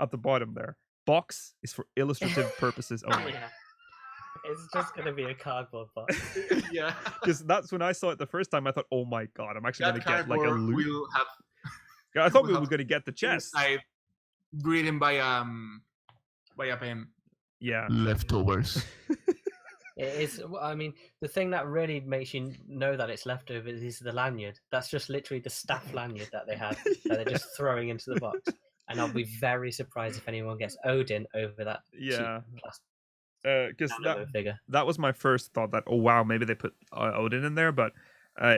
at the bottom there, box is for illustrative purposes only. Yeah. It's just going to be a cardboard box. Yeah. Because that's when I saw it the first time, I thought, oh my god, I'm actually going to get like a loot. We'll have, I thought we were going to get the chest. Written by a pen. Yeah. Leftovers. It is. I mean, the thing that really makes you know that it's leftovers is the lanyard. That's just literally the staff lanyard that they had that they're just throwing into the box. And I'll be very surprised if anyone gets Odin over that. Yeah. Because that was my first thought, that, oh wow, maybe they put Odin in there, but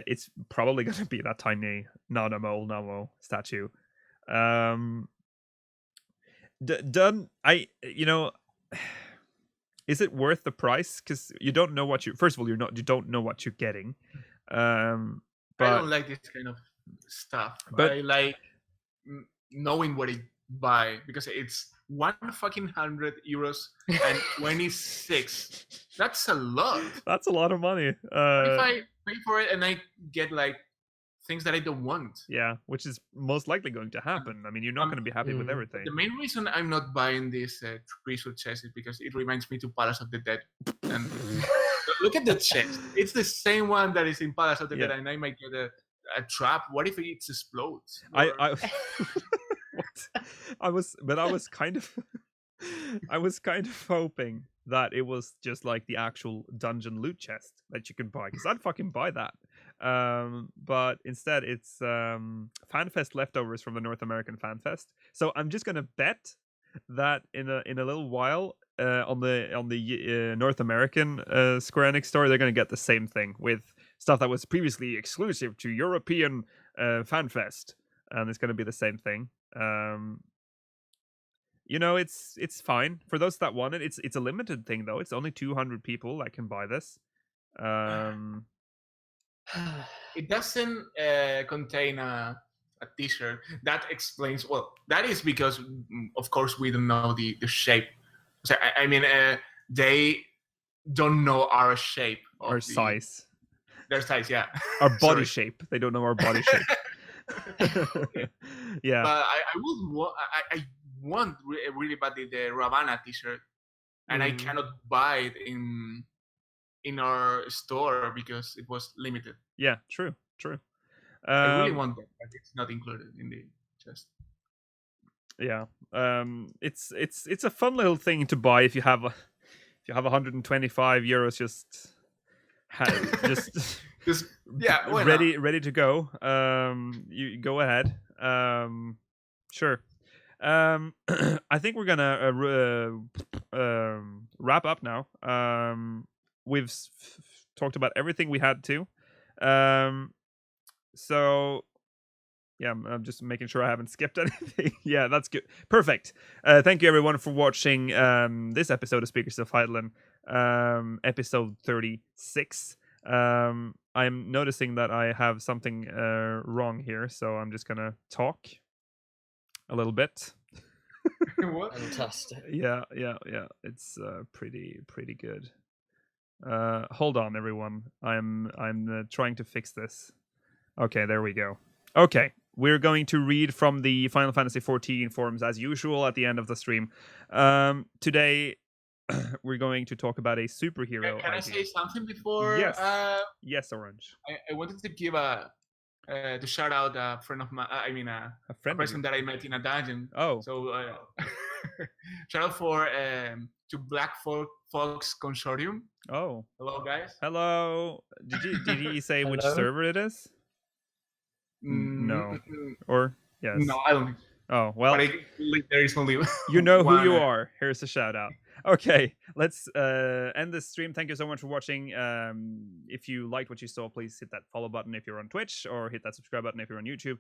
it's probably going to be that tiny Namo statue. Is it worth the price? Because you don't know what you don't know what you're getting. But I don't like this kind of stuff. But I like knowing what it buy, because it's €100 and 26. That's a lot. That's a lot of money. If I pay for it and I get like things that I don't want. Yeah, which is most likely going to happen. I mean, you're not going to be happy with everything. The main reason I'm not buying this treasure chest is because it reminds me to Palace of the Dead. And look at the chest. It's the same one that is in Palace of the Dead, and I might get a trap? What if it explodes? I Or- what? I was kind of I was kind of hoping that it was just like the actual dungeon loot chest that you can buy, because I'd fucking buy that. But instead it's FanFest leftovers from the North American FanFest. So I'm just gonna bet that in a little while on the North American Square Enix store, they're gonna get the same thing with stuff that was previously exclusive to European FanFest, and it's gonna be the same thing. You know, it's fine for those that want it. It's a limited thing though. It's only 200 people that can buy this. it doesn't contain a T-shirt. That explains. Well, that is because, of course, we don't know the shape. So I mean, they don't know our shape, of Our size, their size. Yeah, our body Sorry. shape. They don't know our body shape. Yeah. But I would want. I want really badly the Ravana T-shirt, and I cannot buy it in our store because it was limited. Yeah, true. I really want that, but it's not included in the chest. Yeah. It's a fun little thing to buy if you have 125 euros just Just yeah, why not? ready to go. You go ahead. Sure. I think we're gonna wrap up now. We've talked about everything we had to. So yeah, I'm just making sure I haven't skipped anything. Yeah, that's good. Perfect. Thank you everyone for watching this episode of Speakers of Heidland, episode 36. I'm noticing that I have something wrong here, so I'm just gonna talk a little bit. What? Fantastic. Yeah. It's pretty good. Hold on, everyone. I'm trying to fix this. Okay, there we go. Okay, we're going to read from the Final Fantasy XIV forums as usual at the end of the stream. Today, we're going to talk about a superhero. Can I say something before? Yes. Yes, Orange. I wanted to give to shout out a friend of mine. I mean, a friend of person that I met in a dungeon. Oh. So shout out to Black Fox Consortium. Oh. Hello, guys. Hello. Did he say which Hello? server it is? No. Or yes. No, I don't think. Oh well. But there is only. You know who one, you are. Here's a shout out. Okay, let's end this stream. Thank you so much for watching. If you liked what you saw, please hit that follow button if you're on Twitch, or hit that subscribe button if you're on YouTube.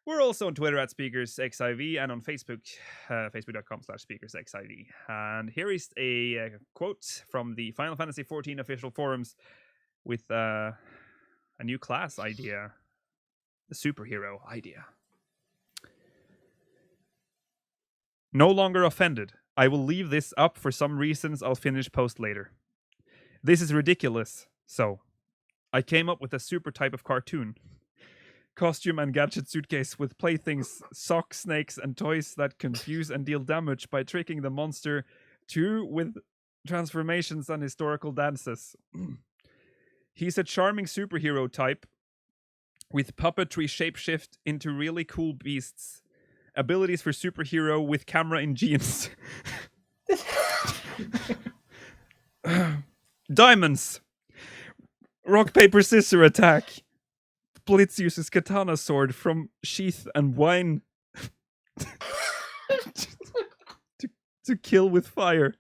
We're also on Twitter at SpeakersXIV and on Facebook, facebook.com/SpeakersXIV. And here is a quote from the Final Fantasy XIV official forums with a new class idea, the superhero idea. No longer offended. I will leave this up for some reasons I'll finish post later. This is ridiculous. So, I came up with a super type of cartoon. Costume and gadget suitcase with playthings, socks, snakes, and toys that confuse and deal damage by tricking the monster, too, with transformations and historical dances. He's a charming superhero type with puppetry shapeshift into really cool beasts. Abilities for superhero with camera in jeans. Diamonds. Rock, paper, scissor attack. Blitz uses katana sword from sheath and wine to kill with fire.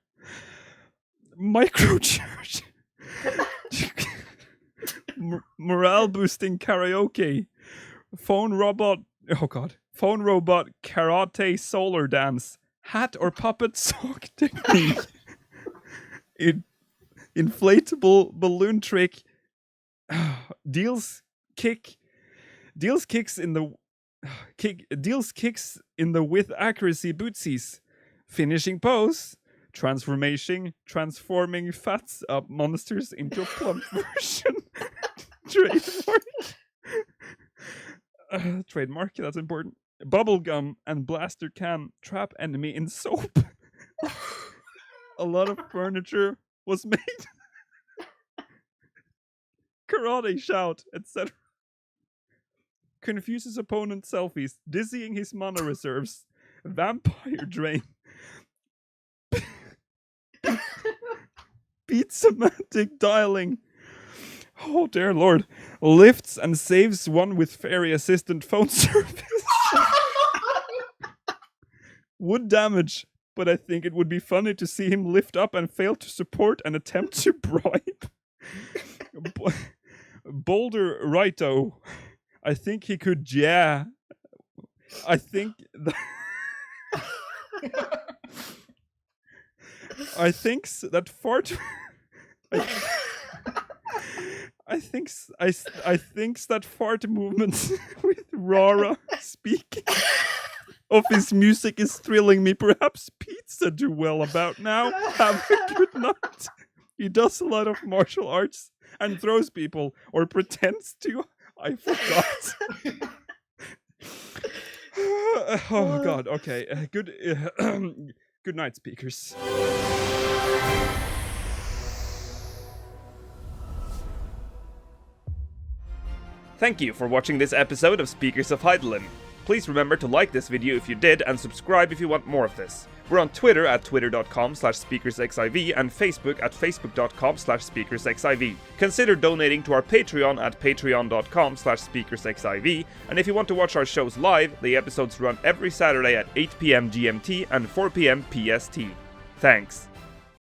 Microcharge. Morale boosting karaoke. Phone robot. Oh god. Phone robot karate solar dance. Hat or puppet sock technique. Inflatable balloon trick. Deals kicks in the with accuracy bootsies. Finishing pose. Transforming fats up monsters into a plump version. Trademark, that's important. Bubblegum and blaster can trap enemy in soap. A lot of furniture was made. Karate shout, etc. confuses opponent selfies, dizzying his mana reserves, vampire drain, beat semantic dialing. Oh dear lord. Lifts and saves one with fairy assistant phone service. Would damage, but I think it would be funny to see him lift up and fail to support and attempt to bribe. Boulder Righto. I think he could, yeah. I think I think that fart. I think that fart movements with Rara speaking of his music is thrilling me. Perhaps pizza do well about now. Have a good night. He does a lot of martial arts and throws people or pretends to. I forgot. Oh god. Okay. Good. Good night, speakers. Thank you for watching this episode of Speakers of Hydaelyn. Please remember to like this video if you did and subscribe if you want more of this. We're on Twitter at twitter.com/speakersxiv and Facebook at facebook.com/speakersxiv. Consider donating to our Patreon at patreon.com/speakersxiv, and if you want to watch our shows live, the episodes run every Saturday at 8 PM GMT and 4 PM PST. Thanks.